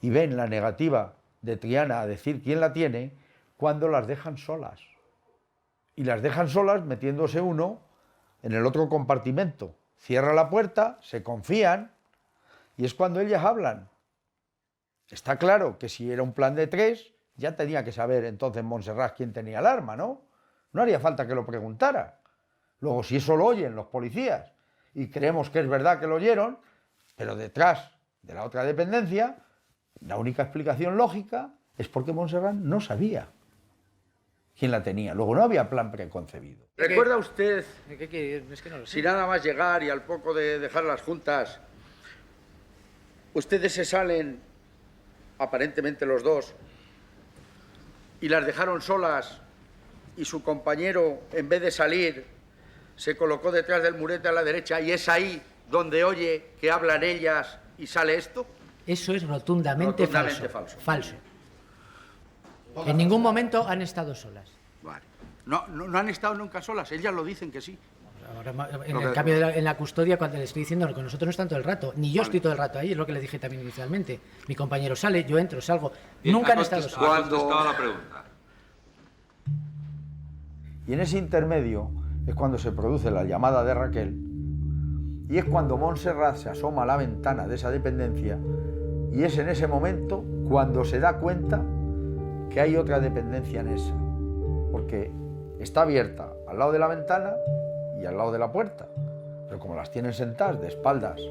y ven la negativa de Triana a decir quién la tiene, cuando las dejan solas. Y las dejan solas metiéndose uno en el otro compartimento. Cierra la puerta, se confían, y es cuando ellas hablan. Está claro que si era un plan de 3, ya tenía que saber entonces Montserrat quién tenía el arma, ¿no? No haría falta que lo preguntara. Luego, si eso lo oyen los policías, y creemos que es verdad que lo oyeron, pero detrás de la otra dependencia, la única explicación lógica es porque Montserrat no sabía quién la tenía. Luego no había plan preconcebido. ¿Recuerda usted, Es que no lo sé. si nada más llegar y al poco de dejar las juntas, ustedes se salen, aparentemente los dos, y las dejaron solas, y su compañero, en vez de salir, se colocó detrás del murete a la derecha, y es ahí donde oye que hablan ellas y sale esto? Eso es rotundamente falso. Falso. En ningún momento han estado solas. Vale. No han estado nunca solas, ellas lo dicen que sí. Ahora, en cambio, en la custodia, cuando le estoy diciendo que nosotros no están todo el rato, ni yo estoy todo el rato ahí, es lo que le dije también inicialmente. Mi compañero sale, yo entro, salgo. Nunca han estado solas. ¿Cuándo estaba la pregunta? Y en ese intermedio es cuando se produce la llamada de Raquel, y es cuando Montserrat se asoma a la ventana de esa dependencia, y es en ese momento cuando se da cuenta que hay otra dependencia en esa, porque está abierta al lado de la ventana y al lado de la puerta, pero como las tienen sentadas de espaldas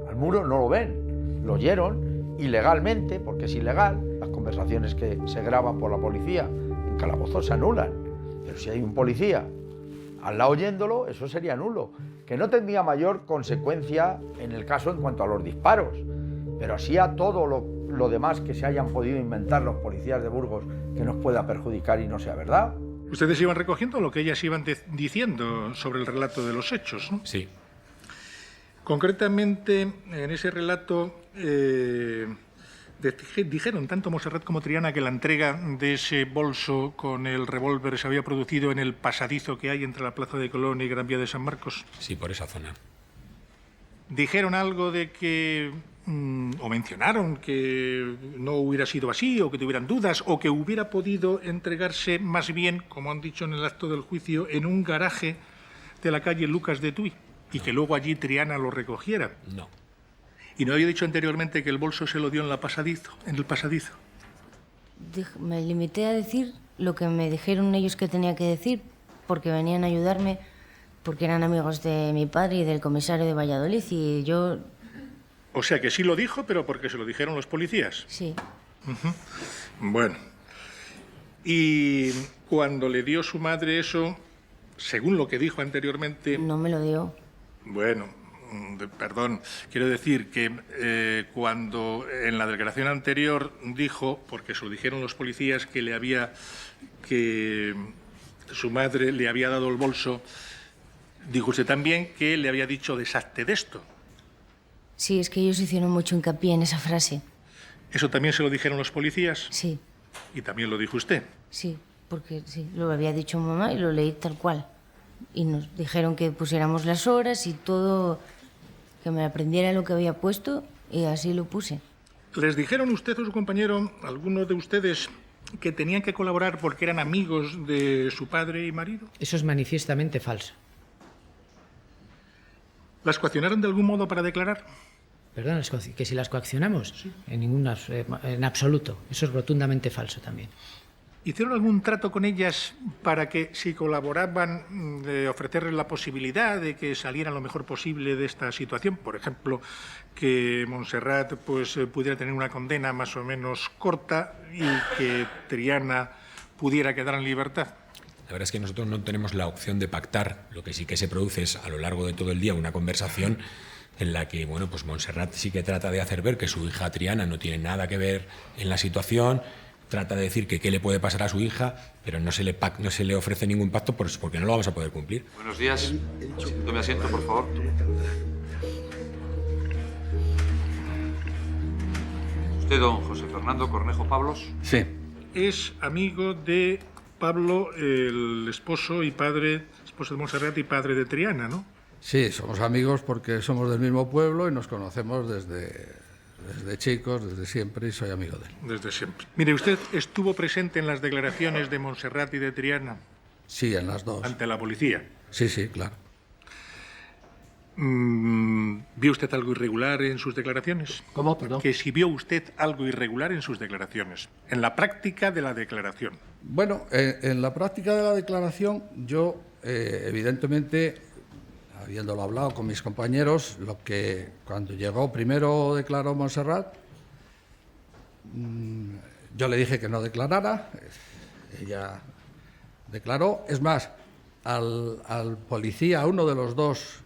al muro, no lo ven, lo oyeron ilegalmente, porque es ilegal, las conversaciones que se graban por la policía en calabozos se anulan, pero si hay un policía al lado oyéndolo, eso sería nulo, que no tendría mayor consecuencia en el caso en cuanto a los disparos, pero así a todo lo demás que se hayan podido inventar los policías de Burgos que nos pueda perjudicar y no sea verdad. Ustedes iban recogiendo lo que ellas iban diciendo sobre el relato de los hechos, ¿no? Sí. Concretamente, en ese relato dijeron tanto Montserrat como Triana que la entrega de ese bolso con el revólver se había producido en el pasadizo que hay entre la Plaza de Colón y Gran Vía de San Marcos. Sí, por esa zona. Dijeron algo de que, o mencionaron que no hubiera sido así, o que tuvieran dudas, o que hubiera podido entregarse más bien, como han dicho en el acto del juicio, en un garaje de la calle Lucas de Tuy, y que luego allí Triana lo recogiera. No. ¿Y no había dicho anteriormente que el bolso se lo dio en el pasadizo? Me limité a decir lo que me dijeron ellos que tenía que decir, porque venían a ayudarme, porque eran amigos de mi padre y del comisario de Valladolid, y yo... O sea que sí lo dijo, pero porque se lo dijeron los policías. Sí. Bueno. Y cuando le dio su madre eso, según lo que dijo anteriormente... No me lo dio. Bueno, perdón, quiero decir que cuando en la declaración anterior dijo, porque se lo dijeron los policías, que su madre le había dado el bolso, dijo usted también que le había dicho deshazte de esto. Sí, es que ellos hicieron mucho hincapié en esa frase. ¿Eso también se lo dijeron los policías? Sí. ¿Y también lo dijo usted? Sí, porque sí, lo había dicho mamá y lo leí tal cual. Y nos dijeron que pusiéramos las horas y todo, que me aprendiera lo que había puesto, y así lo puse. ¿Les dijeron usted o su compañero, alguno de ustedes, que tenían que colaborar porque eran amigos de su padre y marido? Eso es manifiestamente falso. ¿Las coaccionaron de algún modo para declarar? Perdón, que si las coaccionamos, en absoluto. Eso es rotundamente falso también. ¿Hicieron algún trato con ellas para que, si colaboraban, ofrecerles la posibilidad de que salieran lo mejor posible de esta situación? Por ejemplo, que Montserrat pues, pudiera tener una condena más o menos corta y que Triana pudiera quedar en libertad. La verdad es que nosotros no tenemos la opción de pactar. Lo que sí que se produce es, a lo largo de todo el día, una conversación en la que, bueno, pues Montserrat sí que trata de hacer ver que su hija Triana no tiene nada que ver en la situación, trata de decir que qué le puede pasar a su hija, pero no se le ofrece ningún pacto porque no lo vamos a poder cumplir. Buenos días. Tome asiento, por favor. ¿Usted, don José Fernando Cornejo Pablos? Sí. Es amigo de Pablo, el esposo de Montserrat y padre de Triana, ¿no? Sí, somos amigos porque somos del mismo pueblo y nos conocemos desde chicos, desde siempre, y soy amigo de él. Desde siempre. Mire, ¿usted estuvo presente en las declaraciones de Montserrat y de Triana? Sí, en las dos. ¿Ante la policía? Sí, sí, claro. ¿Vio usted algo irregular en sus declaraciones? ¿Cómo, perdón? Que si vio usted algo irregular en sus declaraciones, en la práctica de la declaración. Bueno, en la práctica de la declaración, yo, evidentemente, habiéndolo hablado con mis compañeros, lo que cuando llegó primero declaró Montserrat, yo le dije que no declarara, ella declaró. Es más, al policía, a uno de los dos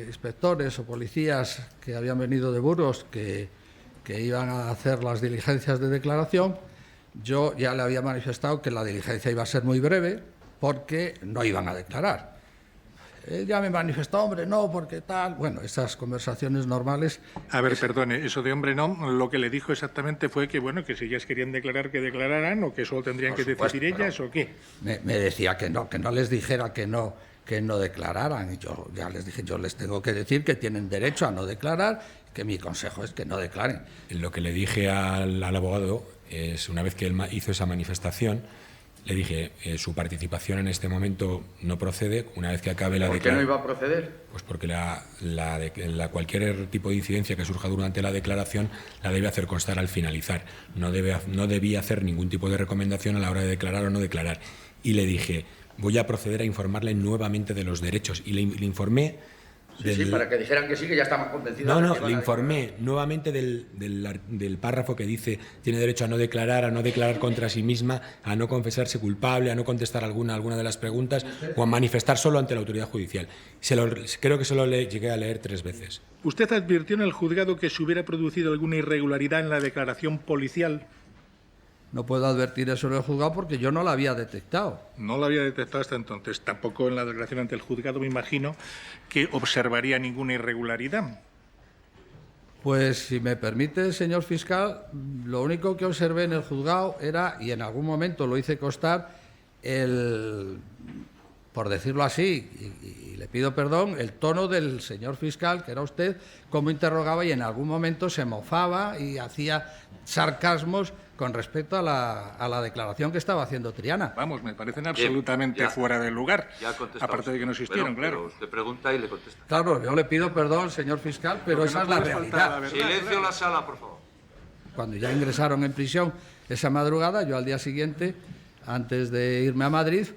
inspectores o policías que habían venido de Burgos, que iban a hacer las diligencias de declaración, yo ya le había manifestado que la diligencia iba a ser muy breve porque no iban a declarar. Él ya me manifestó, hombre, no, porque tal. Bueno, esas conversaciones normales. A ver, perdone, eso de hombre no, lo que le dijo exactamente fue que, bueno, que si ellas querían declarar, que declararan, o que solo tendrían que decidir ellas, ¿o qué? Me decía que no les dijera que no declararan. Y yo ya les dije, yo les tengo que decir que tienen derecho a no declarar, que mi consejo es que no declaren. Lo que le dije al abogado es, una vez que él hizo esa manifestación, le dije, su participación en este momento no procede. Una vez que acabe la declaración... ¿Por qué no iba a proceder? Pues porque cualquier tipo de incidencia que surja durante la declaración la debe hacer constar al finalizar. No debía hacer ningún tipo de recomendación a la hora de declarar o no declarar. Y le dije, voy a proceder a informarle nuevamente de los derechos. Y le informé... Sí, para que dijeran que sí, que ya estaban convencidos. No, le informé nuevamente del párrafo que dice tiene derecho a no declarar contra sí misma, a no confesarse culpable, a no contestar alguna de las preguntas o a manifestar solo ante la autoridad judicial. Creo que solo le llegué a leer 3 veces. ¿Usted advirtió en el juzgado que se hubiera producido alguna irregularidad en la declaración policial? No puedo advertir eso en el juzgado porque yo no la había detectado. No la había detectado hasta entonces. Tampoco en la declaración ante el juzgado me imagino que observaría ninguna irregularidad. Pues si me permite, señor fiscal, lo único que observé en el juzgado era, y en algún momento lo hice constar, por decirlo así, y le pido perdón, el tono del señor fiscal, que era usted, cómo interrogaba y en algún momento se mofaba y hacía sarcasmos con respecto a la declaración que estaba haciendo Triana. Vamos, me parecen absolutamente fuera de lugar, aparte de que no existieron, claro. Pero usted pregunta y le contesta. Claro, yo le pido perdón, señor fiscal, pero esa es la realidad. Silencio en la sala, por favor. Cuando ya ingresaron en prisión esa madrugada, yo al día siguiente, antes de irme a Madrid,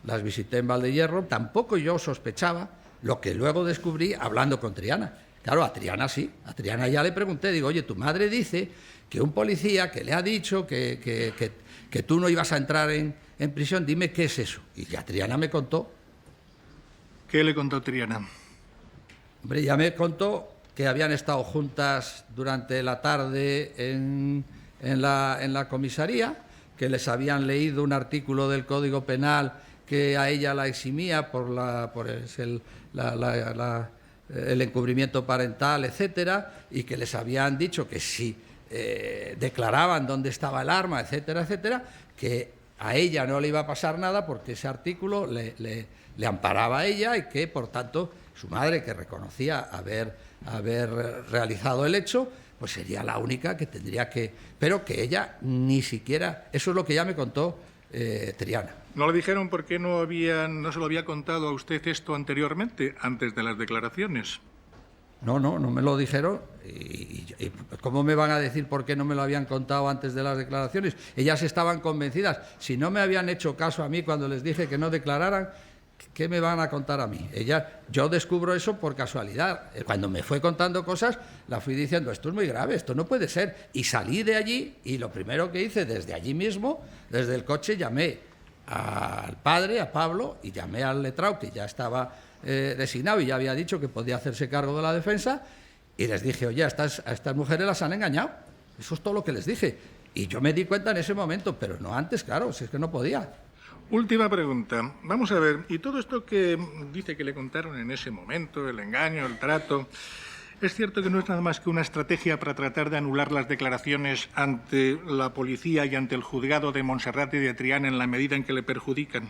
las visité en Valdehierro. Tampoco yo sospechaba lo que luego descubrí hablando con Triana. Claro, a Triana sí. A Triana ya le pregunté, digo, oye, tu madre dice que un policía que le ha dicho que tú no ibas a entrar en prisión, dime qué es eso. Y ya Triana me contó. ¿Qué le contó Triana? Hombre, ya me contó que habían estado juntas durante la tarde en la comisaría, que les habían leído un artículo del Código Penal que a ella la eximía por el encubrimiento parental, etcétera, y que les habían dicho que si declaraban dónde estaba el arma, etcétera, etcétera, que a ella no le iba a pasar nada porque ese artículo le amparaba a ella y que, por tanto, su madre, que reconocía haber realizado el hecho, pues sería la única que tendría que... Pero que ella ni siquiera... Eso es lo que ya me contó Triana. ¿No le dijeron por qué no se lo había contado a usted esto anteriormente, antes de las declaraciones? No me lo dijeron. ¿Y cómo me van a decir por qué no me lo habían contado antes de las declaraciones? Ellas estaban convencidas. Si no me habían hecho caso a mí cuando les dije que no declararan, ¿qué me van a contar a mí? Yo descubro eso por casualidad. Cuando me fue contando cosas, la fui diciendo, esto es muy grave, esto no puede ser. Y salí de allí y lo primero que hice desde allí mismo, desde el coche, llamé al padre, a Pablo, y llamé al letrado, que ya estaba designado y ya había dicho que podía hacerse cargo de la defensa, y les dije, oye, a estas mujeres las han engañado. Eso es todo lo que les dije. Y yo me di cuenta en ese momento, pero no antes, claro, si es que no podía. Última pregunta. Vamos a ver, y todo esto que dice que le contaron en ese momento, el engaño, el trato, ¿es cierto que no es nada más que una estrategia para tratar de anular las declaraciones ante la policía y ante el juzgado de Montserrat y de Triana en la medida en que le perjudican?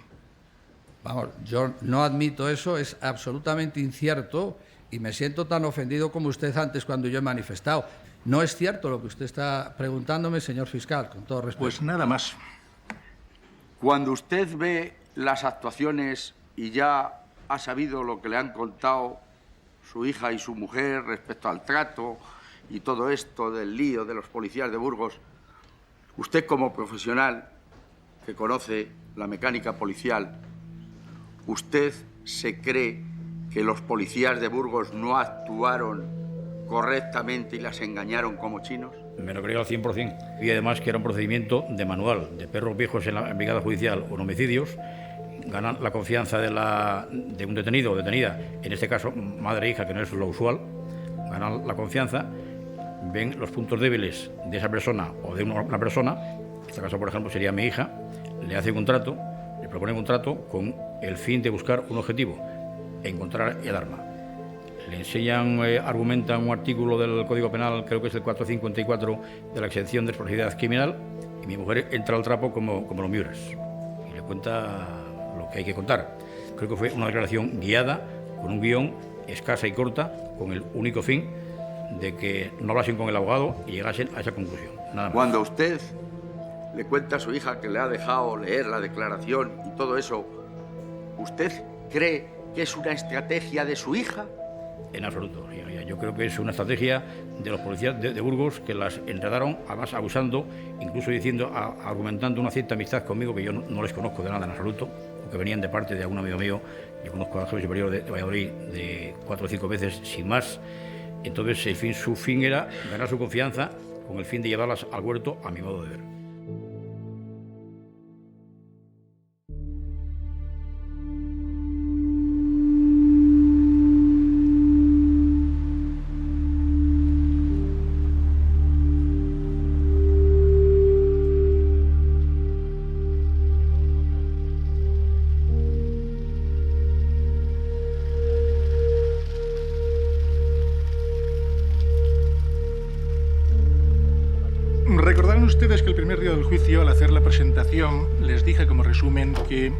Vamos, yo no admito eso, es absolutamente incierto y me siento tan ofendido como usted antes cuando yo he manifestado. No es cierto lo que usted está preguntándome, señor fiscal, con todo respeto. Pues nada más. Cuando usted ve las actuaciones y ya ha sabido lo que le han contado su hija y su mujer respecto al trato y todo esto del lío de los policías de Burgos, usted como profesional que conoce la mecánica policial, ¿usted se cree que los policías de Burgos no actuaron correctamente y las engañaron como chinos? Me lo creo al 100%. Y además que era un procedimiento de manual, de perros viejos en la brigada judicial o en homicidios. Ganan la confianza de un detenido o detenida, en este caso madre e hija, que no es lo usual. Ganan la confianza, ven los puntos débiles de esa persona o de una persona. En este caso, por ejemplo, sería mi hija. Le hacen un trato, le proponen un trato con el fin de buscar un objetivo, encontrar el arma. Le enseñan, argumentan un artículo del Código Penal, creo que es el 454, de la exención de responsabilidad criminal, y mi mujer entra al trapo como los miures y le cuenta lo que hay que contar. Creo que fue una declaración guiada, con un guión escasa y corta, con el único fin de que no hablasen con el abogado y llegasen a esa conclusión. Nada más. Cuando usted le cuenta a su hija que le ha dejado leer la declaración y todo eso, ¿usted cree que es una estrategia de su hija? En absoluto. Yo creo que es una estrategia de los policías de Burgos que las enredaron, además abusando, incluso diciendo, argumentando una cierta amistad conmigo que yo no les conozco de nada en absoluto, porque venían de parte de algún amigo mío. Yo conozco al jefe superior de Valladolid de 4 o 5 veces, sin más. Entonces, su fin era ganar su confianza con el fin de llevarlas al huerto, a mi modo de ver. Recordarán ustedes que el primer día del juicio, al hacer la presentación, les dije como resumen que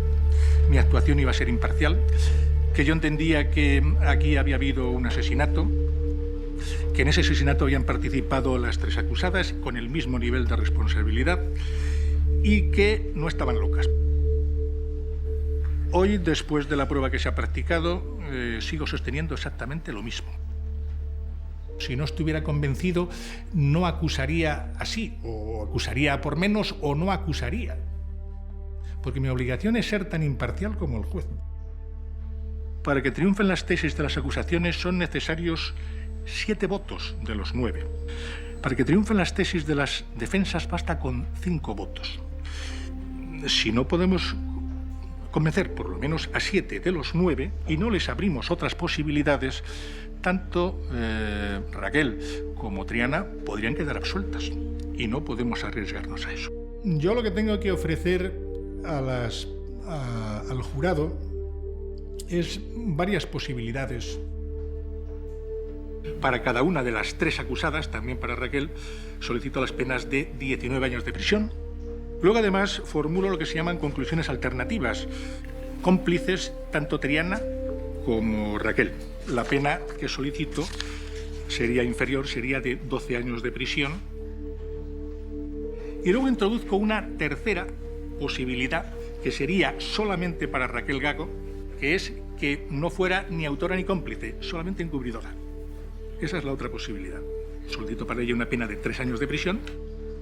mi actuación iba a ser imparcial, que yo entendía que aquí había habido un asesinato, que en ese asesinato habían participado las 3 acusadas con el mismo nivel de responsabilidad y que no estaban locas. Hoy, después de la prueba que se ha practicado, sigo sosteniendo exactamente lo mismo. Si no estuviera convencido, no acusaría así, o acusaría por menos, o no acusaría. Porque mi obligación es ser tan imparcial como el juez. Para que triunfen las tesis de las acusaciones son necesarios 7 votos de los 9. Para que triunfen las tesis de las defensas basta con 5 votos. Si no podemos convencer por lo menos a 7 de los 9 y no les abrimos otras posibilidades, tanto Raquel como Triana podrían quedar absueltas y no podemos arriesgarnos a eso. Yo lo que tengo que ofrecer al jurado es varias posibilidades. Para cada una de las 3 acusadas, también para Raquel, solicito las penas de 19 años de prisión. Luego, además, formulo lo que se llaman conclusiones alternativas, cómplices tanto Triana como Raquel. La pena que solicito sería inferior, sería de 12 años de prisión. Y luego introduzco una tercera posibilidad, que sería solamente para Raquel Gago, que es que no fuera ni autora ni cómplice, solamente encubridora. Esa es la otra posibilidad. Solicito para ella una pena de 3 años de prisión.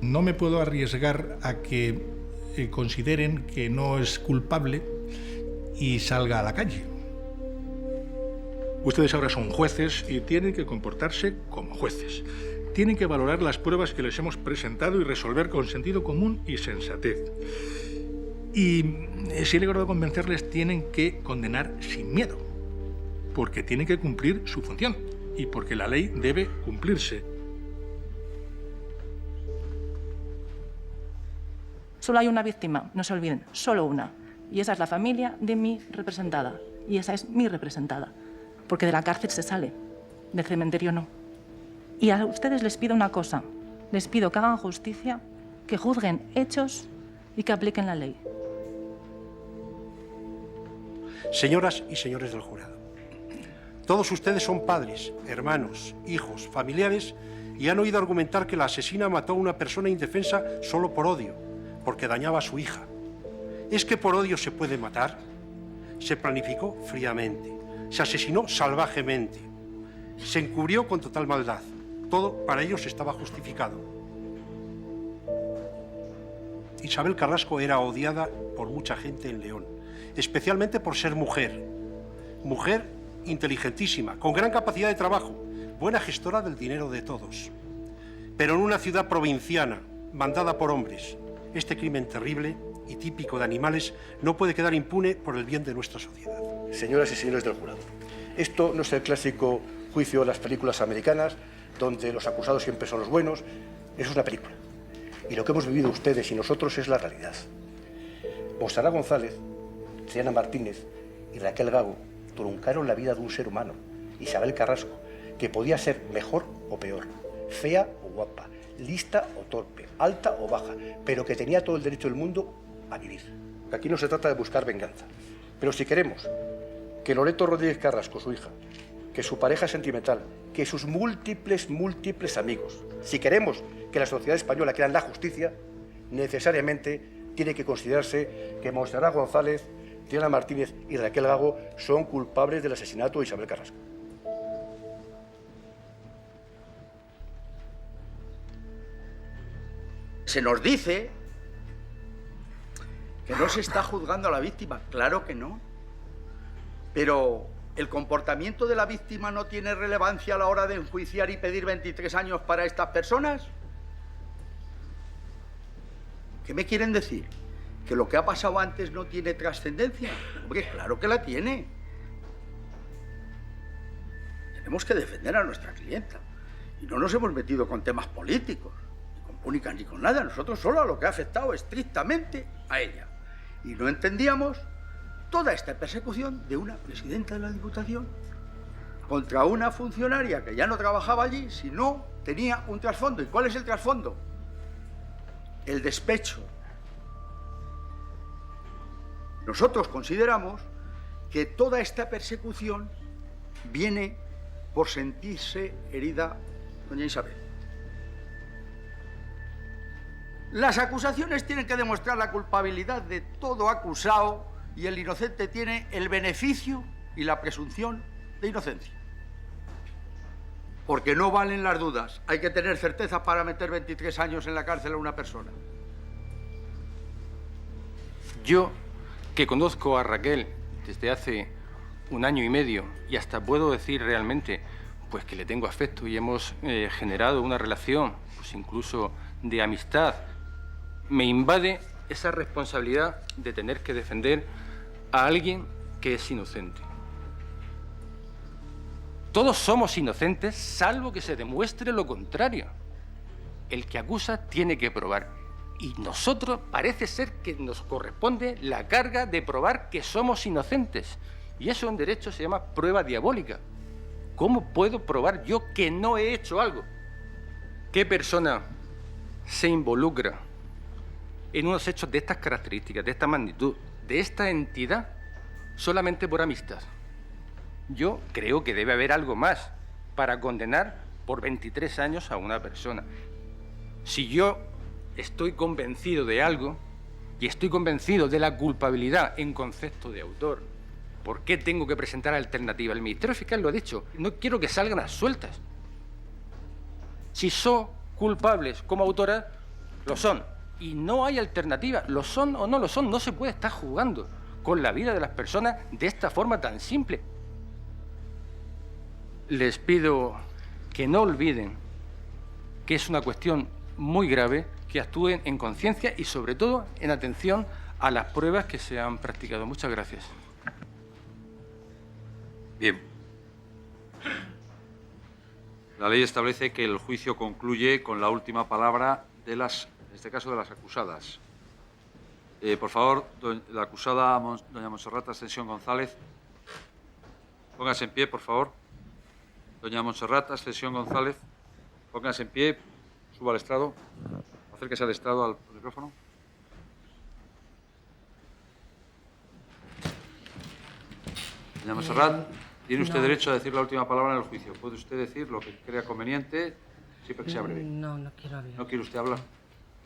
No me puedo arriesgar a que consideren que no es culpable y salga a la calle. Ustedes ahora son jueces y tienen que comportarse como jueces. Tienen que valorar las pruebas que les hemos presentado y resolver con sentido común y sensatez. Y si he logrado convencerles, tienen que condenar sin miedo, porque tienen que cumplir su función y porque la ley debe cumplirse. Solo hay una víctima, no se olviden, solo una. Y esa es la familia de mi representada. Y esa es mi representada. Porque de la cárcel se sale, del cementerio no. Y a ustedes les pido una cosa. Les pido que hagan justicia, que juzguen hechos y que apliquen la ley. Señoras y señores del jurado, todos ustedes son padres, hermanos, hijos, familiares y han oído argumentar que la asesina mató a una persona indefensa solo por odio, porque dañaba a su hija. ¿Es que por odio se puede matar? Se planificó fríamente, se asesinó salvajemente, se encubrió con total maldad. Todo para ellos estaba justificado. Isabel Carrasco era odiada por mucha gente en León, especialmente por ser mujer. Mujer inteligentísima, con gran capacidad de trabajo, buena gestora del dinero de todos. Pero en una ciudad provinciana, mandada por hombres, este crimen terrible y típico de animales no puede quedar impune por el bien de nuestra sociedad. Señoras y señores del jurado, esto no es el clásico juicio de las películas americanas, donde los acusados siempre son los buenos. Eso es una película. Y lo que hemos vivido ustedes y nosotros es la realidad. Montserrat González, Triana Martínez y Raquel Gago truncaron la vida de un ser humano, Isabel Carrasco, que podía ser mejor o peor, fea o guapa, lista o torpe, alta o baja, pero que tenía todo el derecho del mundo a vivir. Aquí no se trata de buscar venganza, pero si queremos que Loreto Rodríguez Carrasco, su hija, que su pareja sentimental, que sus múltiples amigos, si queremos que la sociedad española quiera la justicia, necesariamente tiene que considerarse que Montserrat González, Triana Martínez y Raquel Gago son culpables del asesinato de Isabel Carrasco. Se nos dice que no se está juzgando a la víctima. Claro que no. Pero ¿el comportamiento de la víctima no tiene relevancia a la hora de enjuiciar y pedir 23 años para estas personas? ¿Qué me quieren decir? ¿Que lo que ha pasado antes no tiene trascendencia? Hombre, claro que la tiene. Tenemos que defender a nuestra clienta. Y no nos hemos metido con temas políticos, ni con púnicas, ni con nada. Nosotros solo a lo que ha afectado estrictamente a ella. Y no entendíamos toda esta persecución de una presidenta de la Diputación contra una funcionaria que ya no trabajaba allí, sino tenía un trasfondo. ¿Y cuál es el trasfondo? El despecho. Nosotros consideramos que toda esta persecución viene por sentirse herida doña Isabel. Las acusaciones tienen que demostrar la culpabilidad de todo acusado y el inocente tiene el beneficio y la presunción de inocencia. Porque no valen las dudas. Hay que tener certeza para meter 23 años en la cárcel a una persona. Yo, que conozco a Raquel desde hace 1 año y medio y hasta puedo decir realmente pues que le tengo afecto y hemos generado una relación, pues incluso de amistad, me invade esa responsabilidad de tener que defender a alguien que es inocente. Todos somos inocentes, salvo que se demuestre lo contrario. El que acusa tiene que probar. Y nosotros parece ser que nos corresponde la carga de probar que somos inocentes. Y eso en derecho se llama prueba diabólica. ¿Cómo puedo probar yo que no he hecho algo? ¿Qué persona se involucra en unos hechos de estas características, de esta magnitud, de esta entidad, solamente por amistad? Yo creo que debe haber algo más para condenar por 23 años a una persona. Si yo estoy convencido de algo y estoy convencido de la culpabilidad en concepto de autor, ¿por qué tengo que presentar alternativa? El Ministerio Fiscal lo ha dicho, no quiero que salgan a sueltas. Si son culpables como autoras, lo son. Y no hay alternativa. Lo son o no lo son. No se puede estar jugando con la vida de las personas de esta forma tan simple. Les pido que no olviden que es una cuestión muy grave, que actúen en conciencia y, sobre todo, en atención a las pruebas que se han practicado. Muchas gracias. Bien. La ley establece que el juicio concluye con la última palabra de las, en este caso, de las acusadas. Por favor, la acusada, doña Montserrat Ascensión González, póngase en pie, por favor. Doña Montserrat Ascensión González, póngase en pie, suba al estrado, acérquese al estrado, al micrófono. Doña Montserrat, tiene usted derecho a decir la última palabra en el juicio. Puede usted decir lo que crea conveniente, siempre que sea breve. No quiero hablar. ¿No quiere usted hablar?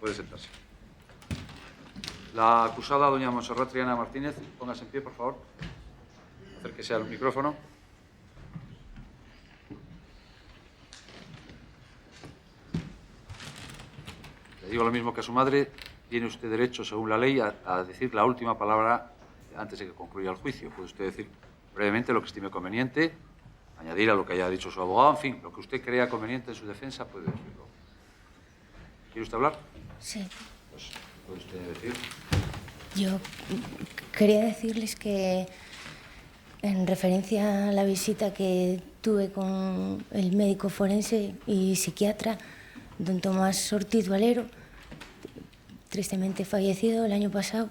Puede sentarse. La acusada, doña Montserrat Triana Martínez, póngase en pie, por favor. Acérquese al micrófono. Le digo lo mismo que a su madre. Tiene usted derecho, según la ley, a decir la última palabra antes de que concluya el juicio. Puede usted decir brevemente lo que estime conveniente, añadir a lo que haya dicho su abogado, en fin, lo que usted crea conveniente en su defensa, puede decirlo. ¿Quiere usted hablar? Sí. Pues, ¿puede usted decir? Yo quería decirles que, en referencia a la visita que tuve con el médico forense y psiquiatra, don Tomás Ortiz Valero, tristemente fallecido el año pasado,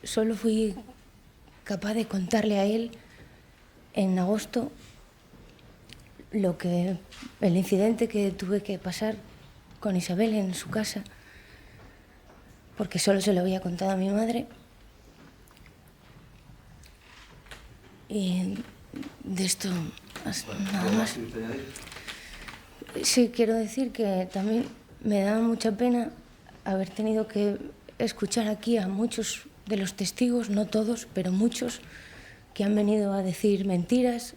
solo fui capaz de contarle a él en agosto el incidente que tuve que pasar con Isabel en su casa, porque solo se lo había contado a mi madre. Y de esto nada más. Sí, quiero decir que también me da mucha pena haber tenido que escuchar aquí a muchos de los testigos, no todos, pero muchos, que han venido a decir mentiras,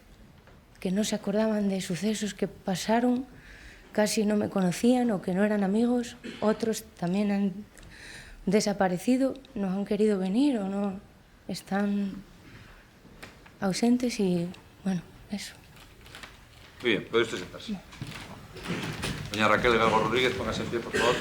que no se acordaban de sucesos que pasaron, casi no me conocían o que no eran amigos. Otros también han desaparecido, no han querido venir o no están ausentes y, bueno, eso. Muy bien, puede usted sentarse. Doña Raquel Galgo Rodríguez, póngase en pie, por favor.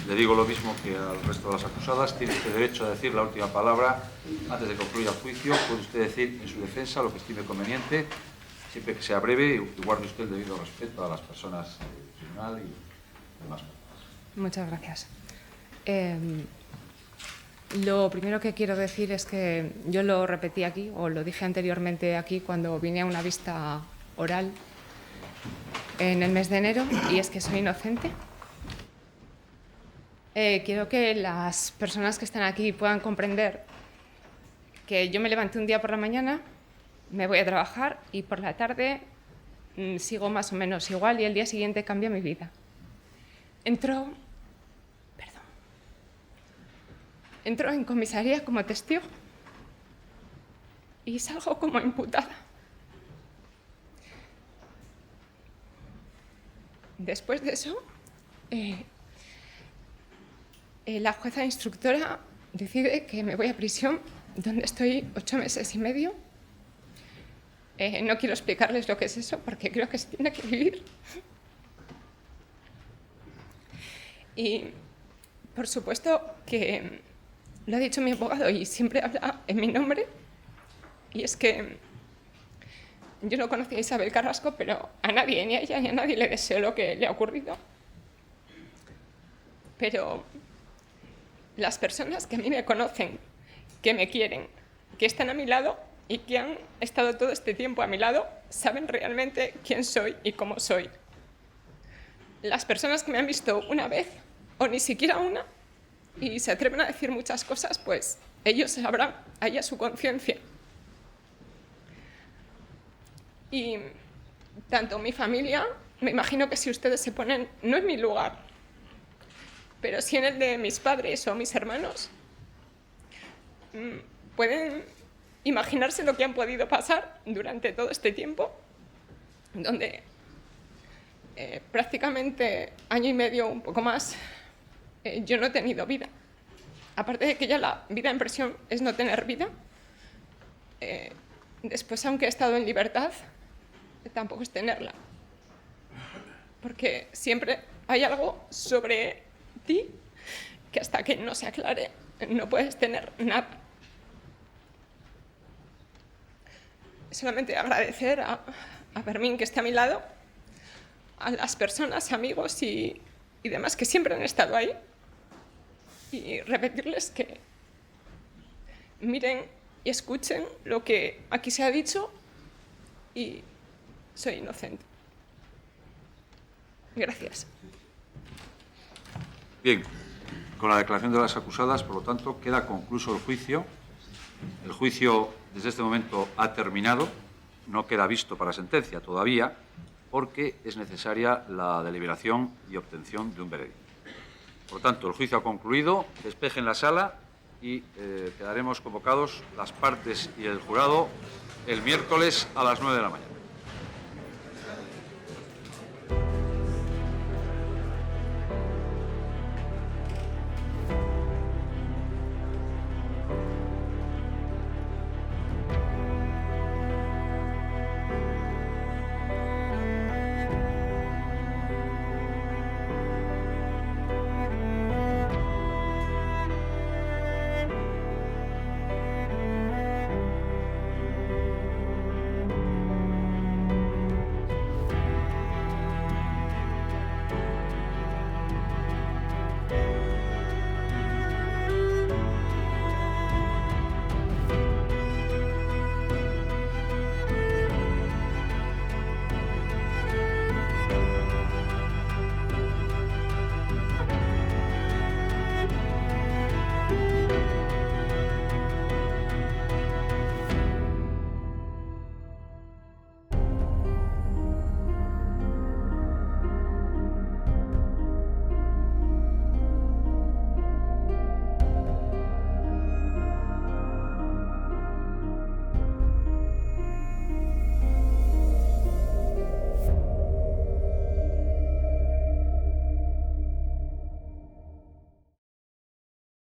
Le digo lo mismo que al resto de las acusadas. Tiene usted derecho a decir la última palabra antes de concluir el juicio. Puede usted decir en su defensa lo que estime conveniente, siempre que sea breve y guarde usted el debido respeto a las personas del tribunal y demás. Muchas gracias. Lo primero que quiero decir es que yo lo repetí aquí, o lo dije anteriormente aquí cuando vine a una vista oral en el mes de enero, y es que soy inocente. Quiero que las personas que están aquí puedan comprender que yo me levanté un día por la mañana, me voy a trabajar y por la tarde sigo más o menos igual y el día siguiente cambia mi vida. Entro en comisaría como testigo y salgo como imputada. Después de eso, la jueza instructora decide que me voy a prisión, donde estoy 8 meses y medio. No quiero explicarles lo que es eso, porque creo que se tiene que vivir. Y, por supuesto, que lo ha dicho mi abogado y siempre habla en mi nombre, y es que yo no conocía a Isabel Carrasco, pero a nadie, ni a ella ni a nadie le deseo lo que le ha ocurrido. Pero las personas que a mí me conocen, que me quieren, que están a mi lado y que han estado todo este tiempo a mi lado, saben realmente quién soy y cómo soy. Las personas que me han visto una vez, o ni siquiera una, y se atreven a decir muchas cosas, pues ellos sabrán, allá su conciencia. Y tanto mi familia, me imagino que si ustedes se ponen, no en mi lugar, pero sí en el de mis padres o mis hermanos, pueden imaginarse lo que han podido pasar durante todo este tiempo, donde prácticamente año y medio, un poco más, yo no he tenido vida. Aparte de que ya la vida en prisión es no tener vida, después, aunque he estado en libertad, tampoco es tenerla. Porque siempre hay algo sobre ti que hasta que no se aclare no puedes tener nada. Solamente agradecer a Fermín, que está a mi lado, a las personas, amigos y demás que siempre han estado ahí, y repetirles que miren y escuchen lo que aquí se ha dicho y soy inocente. Gracias. Bien, con la declaración de las acusadas, por lo tanto, queda concluso el juicio. El juicio, desde este momento, ha terminado. No queda visto para sentencia todavía, porque es necesaria la deliberación y obtención de un veredicto. Por lo tanto, el juicio ha concluido. Despejen la sala y quedaremos convocados las partes y el jurado el miércoles a las 9 de la mañana.